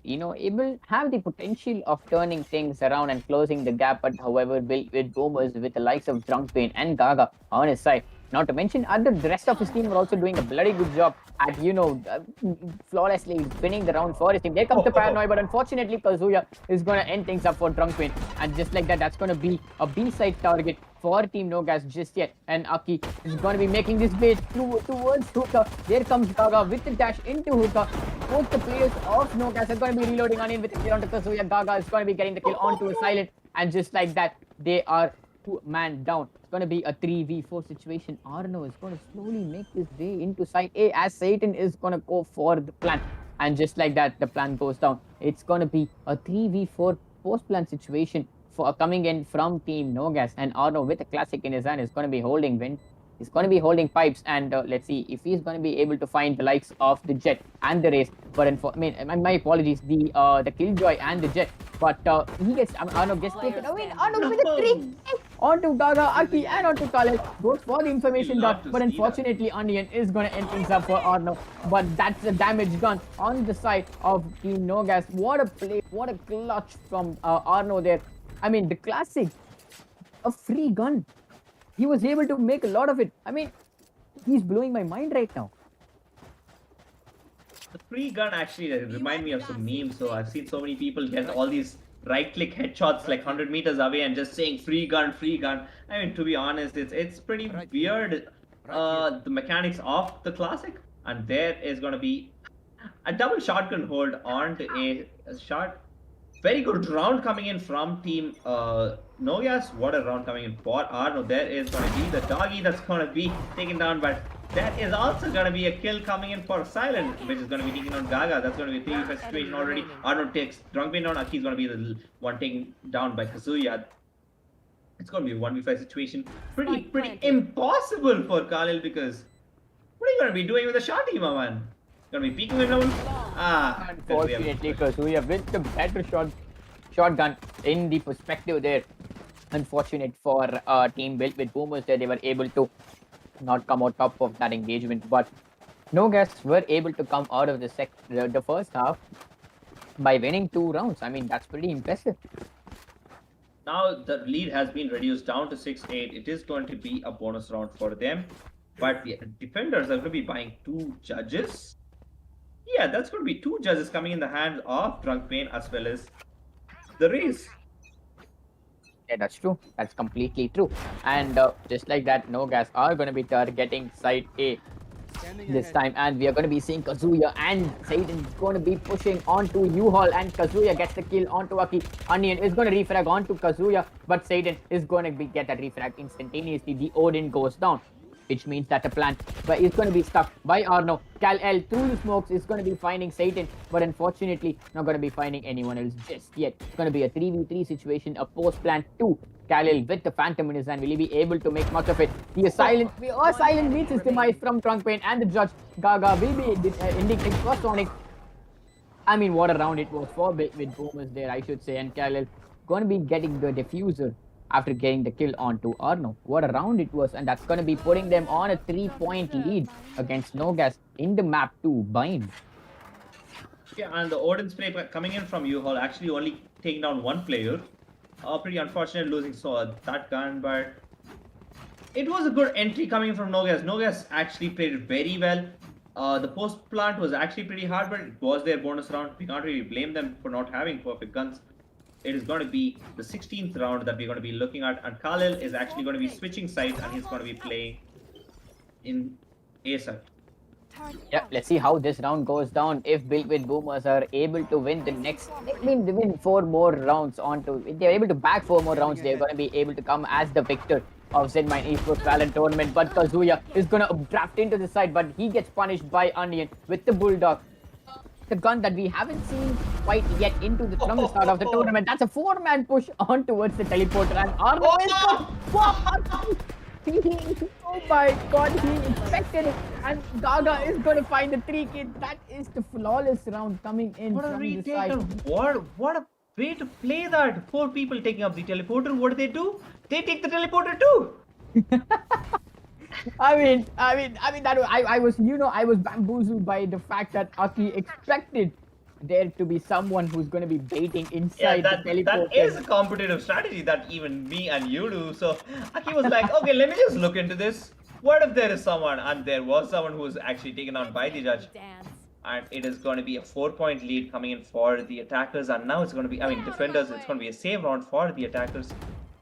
have the potential of turning things around and closing the gap. But however, built with boomers with the likes of Drunk Pain and Gaga on his side, Not to mention, the rest of his team were also doing a bloody good job at, flawlessly winning the round for his team. There comes the paranoia, but unfortunately, Kazuya is going to end things up for Drunkman. And just like that, that's going to be a B-side target for Team Nogas just yet. And Aki is going to be making this way towards Hookah. There comes Gaga with the dash into Hookah. Both the players of Nogas are going to be reloading Onion with the kill onto Kazuya. Gaga is going to be getting the kill onto a Silent. And just like that, they are 2-man down. It's going to be a 3v4 situation. Arno is going to slowly make his way into side A as Satan is going to go for the plant. And just like that, the plan goes down. It's going to be a 3v4 post-plan situation for coming in from Team Nogas. And Arno with a classic in his hand is going to be holding wind. He's going to be holding pipes, and let's see if he's going to be able to find the likes of the Jet and the Race. But my apologies, the Killjoy and the Jet. But he gets Arno gets taken away. Arno with a trick onto Gaga, Aki, and onto Khaled. Goes for the information dot, but unfortunately, Onion is going to end things up for Arno. But that's a damage gun on the side of Team Nogas. What a play! What a clutch from Arno there. I mean, the classic, a free gun. He was able to make a lot of it. I mean, he's blowing my mind right now. The free gun actually remind me of some memes. So I've seen so many people get all these right-click headshots like 100 meters away and just saying free gun, free gun. I mean, to be honest, it's pretty weird. The mechanics of the classic, and there is going to be a double shotgun hold onto a shot. Very good round coming in from Team Nogas. What a round coming in for Arno. There is going to be the doggy that's going to be taken down, but that is also going to be a kill coming in for Silent, which is going to be taking on Gaga. That's going to be a 3v5 situation already. Arno takes Drunkman down. Aki's going to be the one taken down by Kazuya. It's going to be a 1v5 situation. Pretty impossible for Khalil, because what are you going to be doing with the shotty, my man? Going to be peeking him down? Unfortunately, Kazuya with the better shotgun in the perspective there. Unfortunate for Team built with Boomers there. They were able to not come out top of that engagement, but Nogas were able to come out of the first half by winning 2 rounds. I mean, that's pretty impressive. Now the lead has been reduced down to 6-8. It is going to be a bonus round for them, but the defenders are going to be buying 2 judges. Yeah, that's going to be 2 judges coming in the hands of Drunk Pain as well as the Race. Yeah, that's true. That's completely true. And just like that, Nogas are going to be targeting side A this time. And we are going to be seeing Kazuya and Satan is going to be pushing onto U-Haul. And Kazuya gets the kill onto Aki. Onion is going to refrag onto Kazuya, but Satan is going to get that refrag instantaneously. The Odin goes down, which means that the plan is going to be stuck by Arno. Kal-El through the smokes is going to be finding Satan, but unfortunately not going to be finding anyone else just yet. It's going to be a 3v3 situation, a post-plan 2. Kal-El with the Phantom in his hand. Will he be able to make much of it? He is silent. Silent meets his demise from Trunk Pain, and the judge Gaga will be indicating first Sonic. I mean, what a round it was for with Boomers there, I should say. And Kal-El going to be getting the diffuser after getting the kill onto Arno. What a round it was, and that's going to be putting them on a 3-point lead against Nogas in the map 2 bind. Yeah, and the Odin spray coming in from U-Haul actually only taking down 1 player. Pretty unfortunate losing that gun, but it was a good entry coming from Nogas. Nogas actually played it very well. The post plant was actually pretty hard, but it was their bonus round. We can't really blame them for not having perfect guns. It is going to be the 16th round that we're going to be looking at, and Khalil is actually going to be switching sides, and he's going to be playing in A side. Yeah, let's see how this round goes down. If Built with Boomers are able to win the next, they win 4 more rounds if they're able to bag 4 more rounds, they're going to be able to come as the victor of Zenminds Esports Valorant Tournament. But Kazuya is going to draft into the side, but he gets punished by Onion with the Bulldog. The gun that we haven't seen quite yet from the start of the tournament. That's a 4-man push on towards the teleporter, and Arno is oh my god, he expected it, and Gaga is going to find the 3 kids. That is the flawless round coming in What a from the retake, side. and what a way to play that. 4 people taking up the teleporter. What do? They take the teleporter too. I mean, I was bamboozled by the fact that Aki expected there to be someone who's going to be baiting inside the teleporter. That is a competitive strategy that even me and you do. So Aki was like, okay, let me just look into this. What if there is someone, and there was someone who was actually taken out by the judge, Dance. and it is going to be a 4-point lead coming in for the attackers, and now it's going to be, defenders, it's going to be a save round for the attackers.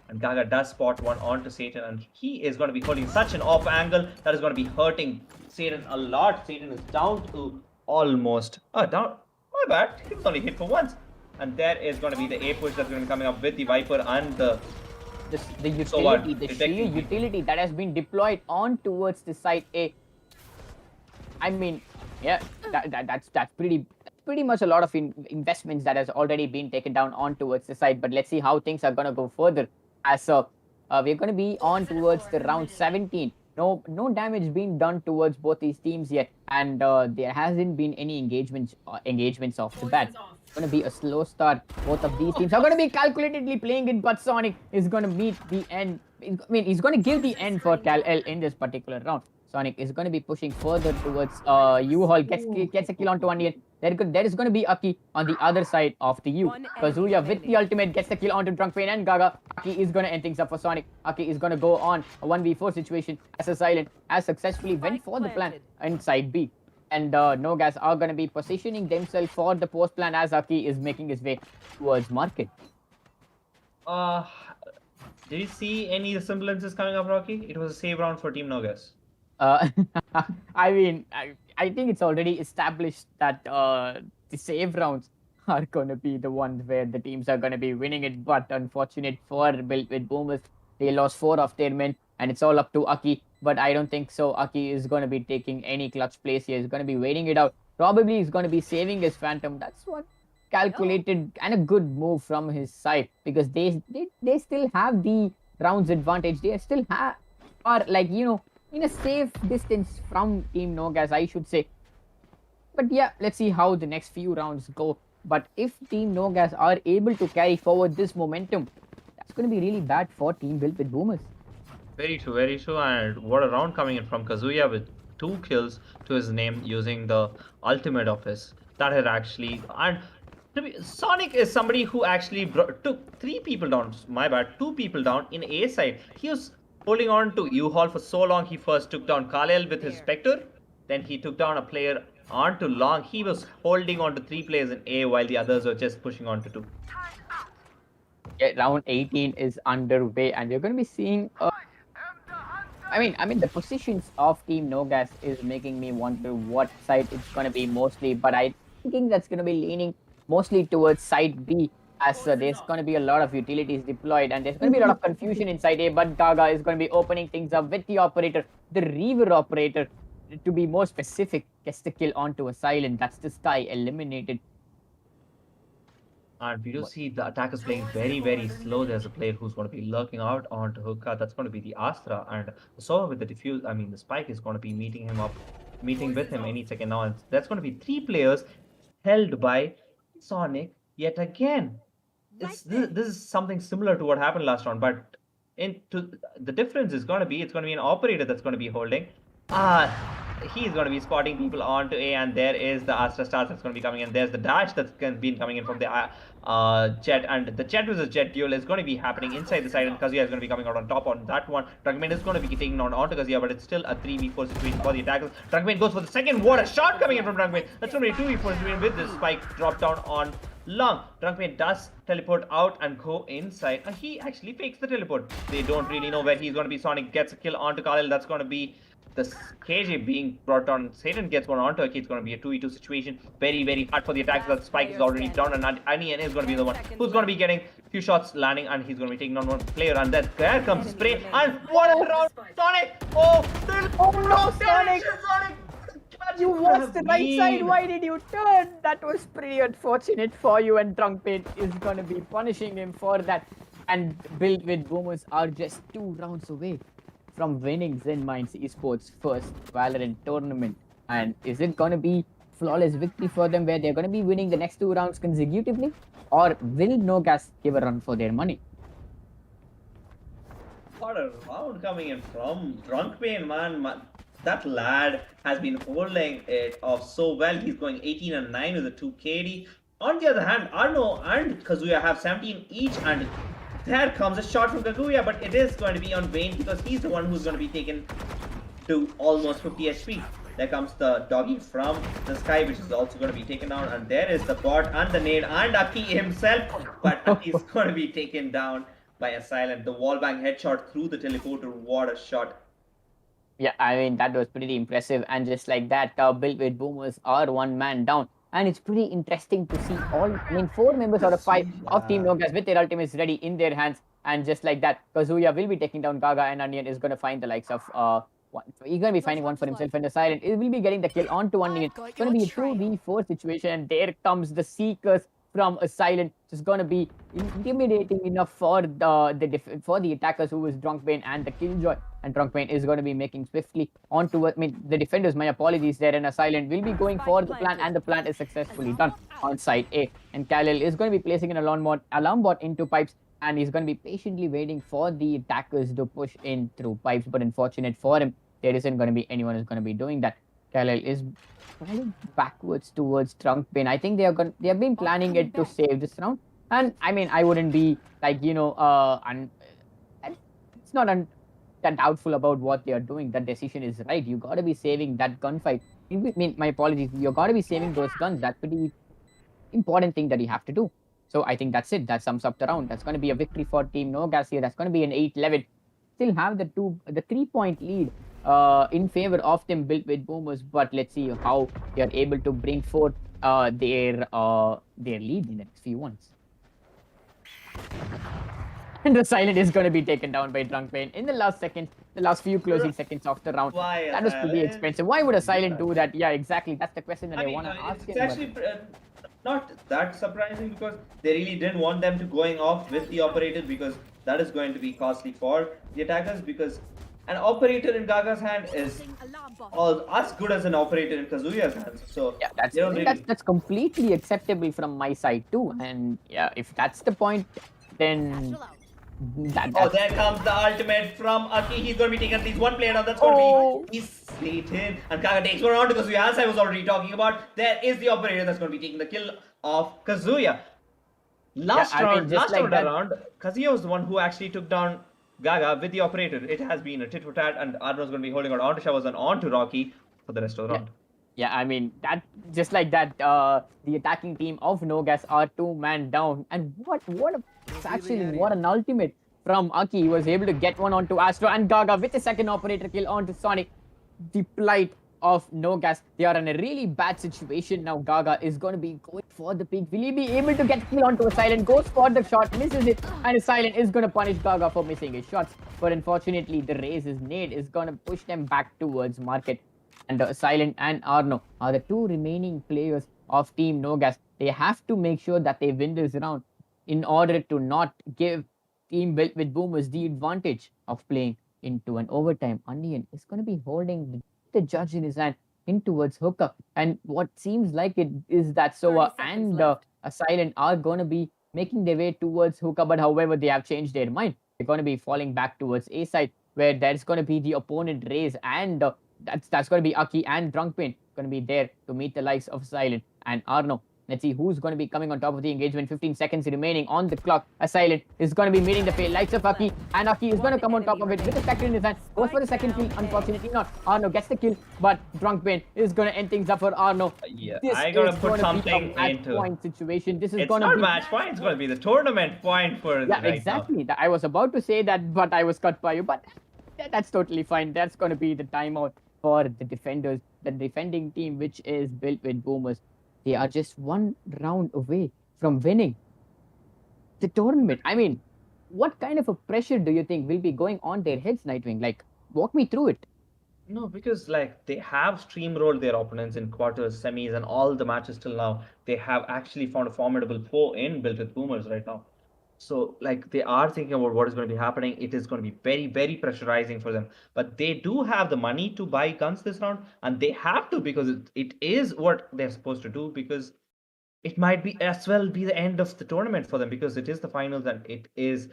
And Gaga does spot one onto Satan, and he is going to be holding such an off angle that is going to be hurting Satan a lot. Satan is down to almost, down, my bad, he was only hit for once. And there is going to be the A push that's going to be coming up with the Viper and the utility, the sheer utility that has been deployed on towards the side A. I mean, yeah, that's pretty much a lot of investments that has already been taken down on towards the side. But let's see how things are gonna go further. As we're gonna be on towards the round 17. No damage being done towards both these teams yet, and there hasn't been any engagements off the bat. It's gonna be a slow start. Both of these teams are gonna be calculatedly playing it, but Sonic is gonna meet the end. I mean, he's gonna give the end for Cal-L in this particular round. Sonic is going to be pushing further towards U-Haul, gets a kill onto Onion. There is going to be Aki on the other side of the U. Kazuya with the ultimate gets the kill onto Drunkpain and Gaga. Aki is going to end things up for Sonic. Aki is going to go on a 1v4 situation as a Silent has successfully went for the plan inside B. And Nogas are going to be positioning themselves for the post plan as Aki is making his way towards market. Did you see any semblances coming up, Rocky? It was a save round for Team Nogas. I mean, I think it's already established that the save rounds are going to be the ones where the teams are going to be winning it. But unfortunate for Built with Boomers, they lost 4 of their men, and it's all up to Aki. But I don't think so. Aki is going to be taking any clutch plays here. He's going to be waiting it out. Probably he's going to be saving his Phantom. That's what calculated and a good move from his side, because they still have the rounds advantage. They still are like, you know, in a safe distance from Team Nogas, I should say. But yeah, let's see how the next few rounds go. But if Team Nogas are able to carry forward this momentum, that's going to be really bad for Team Built with Boomers. Very true, very true. And what a round coming in from Kazuya with 2 kills to his name using the ultimate of his. That had actually... And Sonic is somebody who actually took 3 people down, my bad, 2 people down in A side. He was holding on to U-Haul for so long. He first took down Kal-El with his Spectre. Then he took down a player onto Long. He was holding on to 3 players in A while the others were just pushing on to 2. Yeah, round 18 is underway, and you're going to be seeing... I mean, the positions of Team Nogas is making me wonder what side it's going to be mostly. But I think that's going to be leaning mostly towards side B, as there's going to be a lot of utilities deployed, and there's going to be a lot of confusion inside A. But Gaga is going to be opening things up with the operator, the Reaver operator, to be more specific, gets the kill onto a Silent. That's the Sky eliminated. And we do see the attackers playing very, very slow. There's a player who's going to be lurking out onto Hookah. That's going to be the Astra. And Sova with the diffuse, I mean, the Spike is going to be meeting with him any second now. And that's going to be 3 players held by Sonic yet again. This is something similar to what happened last round, but the difference is going to be, it's going to be an operator that's going to be holding. He's going to be spotting people onto A, and there is the Astra Stars that's going to be coming in. There's the dash that's been coming in from the Jet, and the Jet versus Jet duel is going to be happening inside the side, and Kazuya is going to be coming out on top on that one. Drunkman is going to be taking onto Kazuya, but it's still a 3v4 situation for the attackers. Drunkman goes for the second. What a shot coming in from Drunkman. That's going to be a 2v4 situation with this Spike drop down on Long. Drunkman does teleport out and go inside, and he actually fakes the teleport. They don't really know where he's going to be. Sonic gets a kill onto Kal-El. That's going to be the KJ being brought down. Satan gets one onto Aki. It's going to be a 2v2 situation. Very, very hard for the attackers. That Spike is already down, and Anian is going to be the one who's going to be getting a few shots landing, and he's going to be taking on one player. And then there comes Spray, and what a round! Sonic! Oh no, Sonic! You watched the right side. Why did you turn? That was pretty unfortunate for you, and Drunkpain is going to be punishing him for that. And Built with Boomers are just 2 rounds away from winning Zenminds Esports' first Valorant tournament. And is it going to be flawless victory for them, where they're going to be winning the next 2 rounds consecutively? Or will Nogas give a run for their money? What a round coming in from Drunkpain, man. That lad has been holding it off so well. He's going 18 and 9 with a 2 KD. On the other hand, Arno and Kazuya have 17 each, and there comes a shot from Kaguya, but it is going to be on Vayne, because he's the one who's going to be taken to almost 50 HP. There comes the doggy from the sky, which is also going to be taken down. And there is the bot and the nade and Aki himself. But Aki is going to be taken down by a silent. The wallbang headshot through the teleporter. What a shot. Yeah, I mean, that was pretty impressive. And just like that, Built with Boomers are one man down. And it's pretty interesting to see four members out of five of Team Nogas with their ultimates ready in their hands. And just like that, Kazuya will be taking down Gaga, and Onion is going to find the likes of he's going to be finding one for himself, and the Silent will be getting the kill onto Onion. It's going to be a 2v4 situation, and there comes the Seekers from a Silent. It's going to be intimidating enough for the attackers, who is Drunkbane and the Killjoy. And Drunkbane is going to be making swiftly onto the defenders. My apologies there, and a Silent will be going for the plant, and the plant is successfully done on side A. And Khalil is going to be placing an alarm bot into pipes, and he's going to be patiently waiting for the attackers to push in through pipes. But unfortunate for him, there isn't going to be anyone who's going to be doing that. Khalil is falling backwards towards Drunkbane. I think they have been planning it to save this round. And I mean, I wouldn't be like, it's not that doubtful about what they are doing. That decision is right. You got to be saving that gunfight. I mean, my apologies. You got to be saving those guns. That's pretty important thing that you have to do. So I think that's it. That sums up the round. That's going to be a victory for Team Nogas here. That's going to be an 8-11. Still have the 3-point lead in favor of them Built with Boomers. But let's see how they are able to bring forth their lead in the next few ones. And the Silent is going to be taken down by Drunkbane in the last few closing seconds of the round. Why that was pretty expensive. Why would a Silent do that? Yeah, exactly. That's the question that I want to ask it's him. actually not that surprising, because they really didn't want them to going off with the operator, because that is going to be costly for the attackers, because an operator in Gaga's hand is as good as an operator in Kazuya's hands. So yeah, that's completely acceptable from my side too. And yeah, if that's the point, then there comes the ultimate from Aki. He's going to be taking at least one player now. That's going to be slated. And Gaga takes one on to Kazuya, as I was already talking about. There is the operator that's going to be taking the kill of Kazuya. Last round around, Kazuya was the one who actually took down Gaga with the operator. It has been a tit for tat, and Arno's going to be holding on to Shavas and on to Rocky for the rest of the round. Yeah, I mean, that just like that, the attacking team of Nogas are 2-man down. And what an ultimate from Aki. He was able to get one onto Astro, and Gaga with a second operator kill onto Sonic. The plight of Nogas, they are in a really bad situation now. Gaga is going to be going for the peak. Will he be able to get kill onto a Silent? Goes for the shot, misses it, and a Silent is going to punish Gaga for missing his shots. But unfortunately, the Raze's nade is going to push them back towards Market. And Silent and Arno are the two remaining players of Team Nogas. They have to make sure that they win this round in order to not give Team Built with Boomers the advantage of playing into an overtime. Onion is going to be holding the judge in his hand in towards Hookah. And what seems like it is that Soa and a Silent are going to be making their way towards Hookah. But however, they have changed their mind. They're going to be falling back towards A side, where there's going to be the opponent Raze, and that's going to be Aki and Drunkbane going to be there to meet the likes of Silent and Arno. Let's see who's going to be coming on top of the engagement. 15 seconds remaining on the clock. A Silent is going to be meeting the likes of Aki, and Aki is going to come on top of it with a second in his hand. Goes for the second kill. Unfortunately not. Arno gets the kill, but Drunkbane is going to end things up for Arno. Yeah, I got to put something into point situation. This is it's going to not be match point. It's going to be the tournament point for yeah, right exactly. Now. I was about to say that, but I was cut by you. But that's totally fine. That's going to be the timeout for the defenders, the defending team, which is Built with Boomers. They are just one round away from winning the tournament. I mean, what kind of a pressure do you think will be going on their heads, Nightwing? Like, walk me through it. No, because like they have steamrolled their opponents in quarters, semis, and all the matches till now. They have actually found a formidable foe in Built with Boomers right now. So like they are thinking about what is going to be happening. It is going to be very, very pressurizing for them. But they do have the money to buy guns this round, and they have to, because it is what they're supposed to do, because it might be as well be the end of the tournament for them, because it is the finals and it is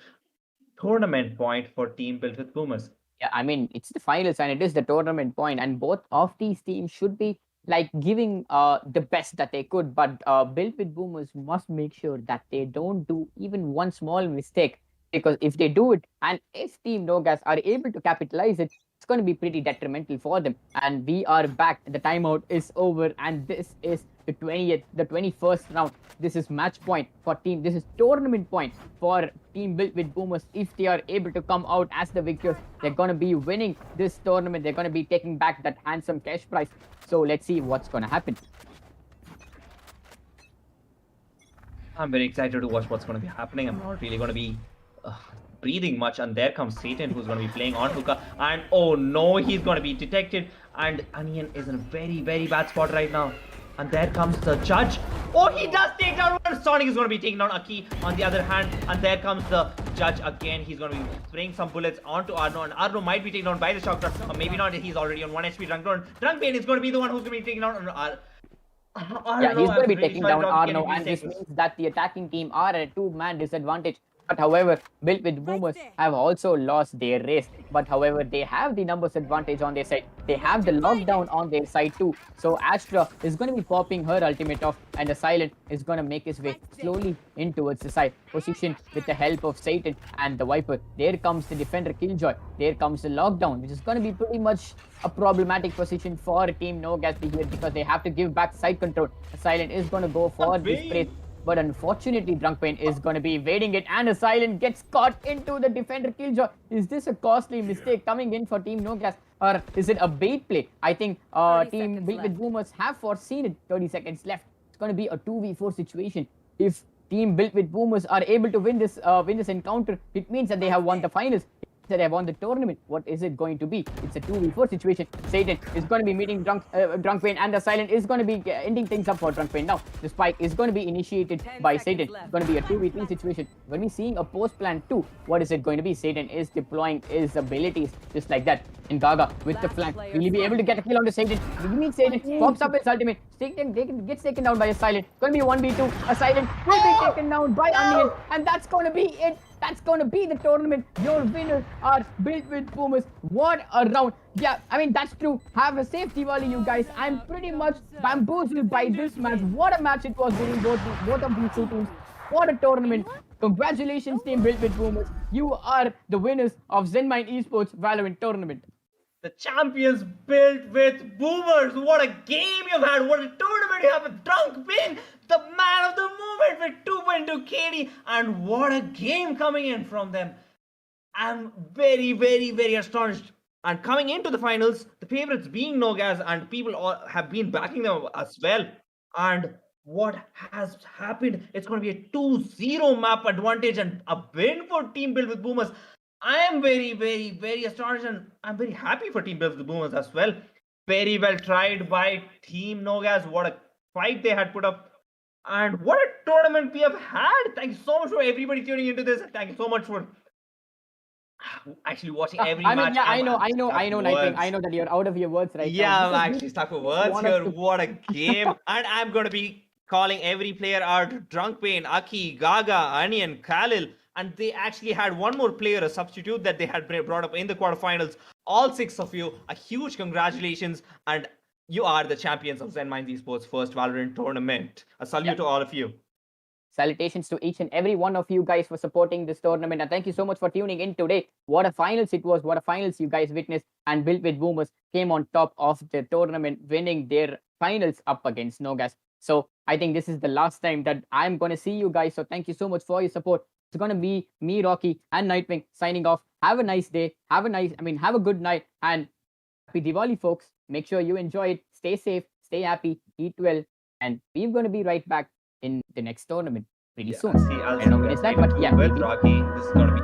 tournament point for Team Built with Boomers. Yeah, I mean, it's the finals and it is the tournament point, and both of these teams should be like giving the best that they could, but Built with Boomers must make sure that they don't do even one small mistake, because if they do it, and if Team Nogas are able to capitalize it, it's it's going to be pretty detrimental for them. And we are back. The timeout is over, and this is the 21st round. This is match point for team. This is tournament point for Team Built with Boomers. If they are able to come out as the victors, they're going to be winning this tournament. They're going to be taking back that handsome cash prize. So let's see what's going to happen. I'm very excited to watch what's going to be happening. I'm not really going to be breathing much. And there comes Satan, who's going to be playing on hookah. And oh no, he's going to be detected. And Onion is in a very, very bad spot right now. And there comes the judge. Oh, he does take down one. Sonic is going to be taking down Aki on the other hand. And there comes the judge again. He's going to be spraying some bullets onto Arno. And Arno might be taken down by the shock shot. Or maybe not. He's already on 1 HP. Drunk Pain is going to be the one who's going to be taken down. Yeah, he's going to be taking down Arno. And this means that the attacking team are at a 2-man disadvantage. But however, Built with Boomers have also lost their race. But however, they have the numbers advantage on their side. They have the lockdown on their side too. So Astra is going to be popping her ultimate off, and the Silent is going to make his way slowly in towards the side position with the help of Satan and the Viper. There comes the Defender Killjoy. There comes the lockdown, which is going to be pretty much a problematic position for Team Nogas here because they have to give back side control. The Silent is going to go for this race. But unfortunately, Drunk Pain is going to be evading it, and a Silent gets caught into the Defender Killjoy. Is this a costly mistake coming in for Team Nogas, or is it a bait play? I think Team Built with Boomers have foreseen it. 30 seconds left. It's going to be a 2v4 situation. If Team Built with Boomers are able to win this encounter, it means that they have won the finals. That have won the tournament. What is it going to be? It's a 2v4 situation. Satan is going to be meeting Drunk Pain, and the Silent is going to be ending things up for Drunk Pain. Now, the spike is going to be initiated by Satan. It's going to be a 2v3 situation. When we seeing a post plan 2, what is it going to be? Satan is deploying his abilities just like that. In Gaga with the flank, will he be able to get a kill onto Satan? You mean Satan pops up his ultimate. Satan gets taken down by a Silent. Going to be 1v2. A Silent will be taken down by Onion, and that's going to be it. That's going to be the tournament. Your winners are Built with Boomers. What a round. Yeah, I mean, that's true. Have a safe Diwali, you guys. I'm pretty much bamboozled by this match. What a match it was between both of these two teams. What a tournament. Congratulations, Team Built with Boomers. You are the winners of Zenminds Esports Valorant Tournament. The champions Built with Boomers. What a game you've had. What a tournament you have with Drunk Pain, the man of the moment with 2.2 KD. And what a game coming in from them. I'm very, very, very astonished. And coming into the finals, the favorites being Nogas, and people all have been backing them as well. And what has happened? It's going to be a 2-0 map advantage and a win for Team Built with Boomers. I am very, very, very astonished, and I'm very happy for Team Built with Boomers as well. Very well tried by Team Nogas. What a fight they had put up. And what a tournament we have had. Thank you so much for everybody tuning into this. Thank you so much for actually watching every match. Yeah, I know, Nightwing. I know that you're out of your words right now. Yeah, I'm actually stuck for words here. What a game. And I'm going to be calling every player out. Drunk Pain, Aki, Gaga, Onion, Khalil. And they actually had one more player, a substitute that they had brought up in the quarterfinals. All 6 of you, a huge congratulations. And you are the champions of Zenminds Esports first Valorant tournament. A salute to all of you. Salutations to each and every one of you guys for supporting this tournament. And thank you so much for tuning in today. What a finals it was. What a finals you guys witnessed. And Built with Boomers came on top of the tournament, winning their finals up against Nogas. So I think this is the last time that I'm going to see you guys. So thank you so much for your support. It's going to be me, Rocky, and Nightwing signing off. Have a nice day. Have a good night. And happy Diwali, folks. Make sure you enjoy it. Stay safe. Stay happy. Eat well. And we're going to be right back in the next tournament pretty soon. See, I don't know when it's that, but yeah. With Rocky, this is going to be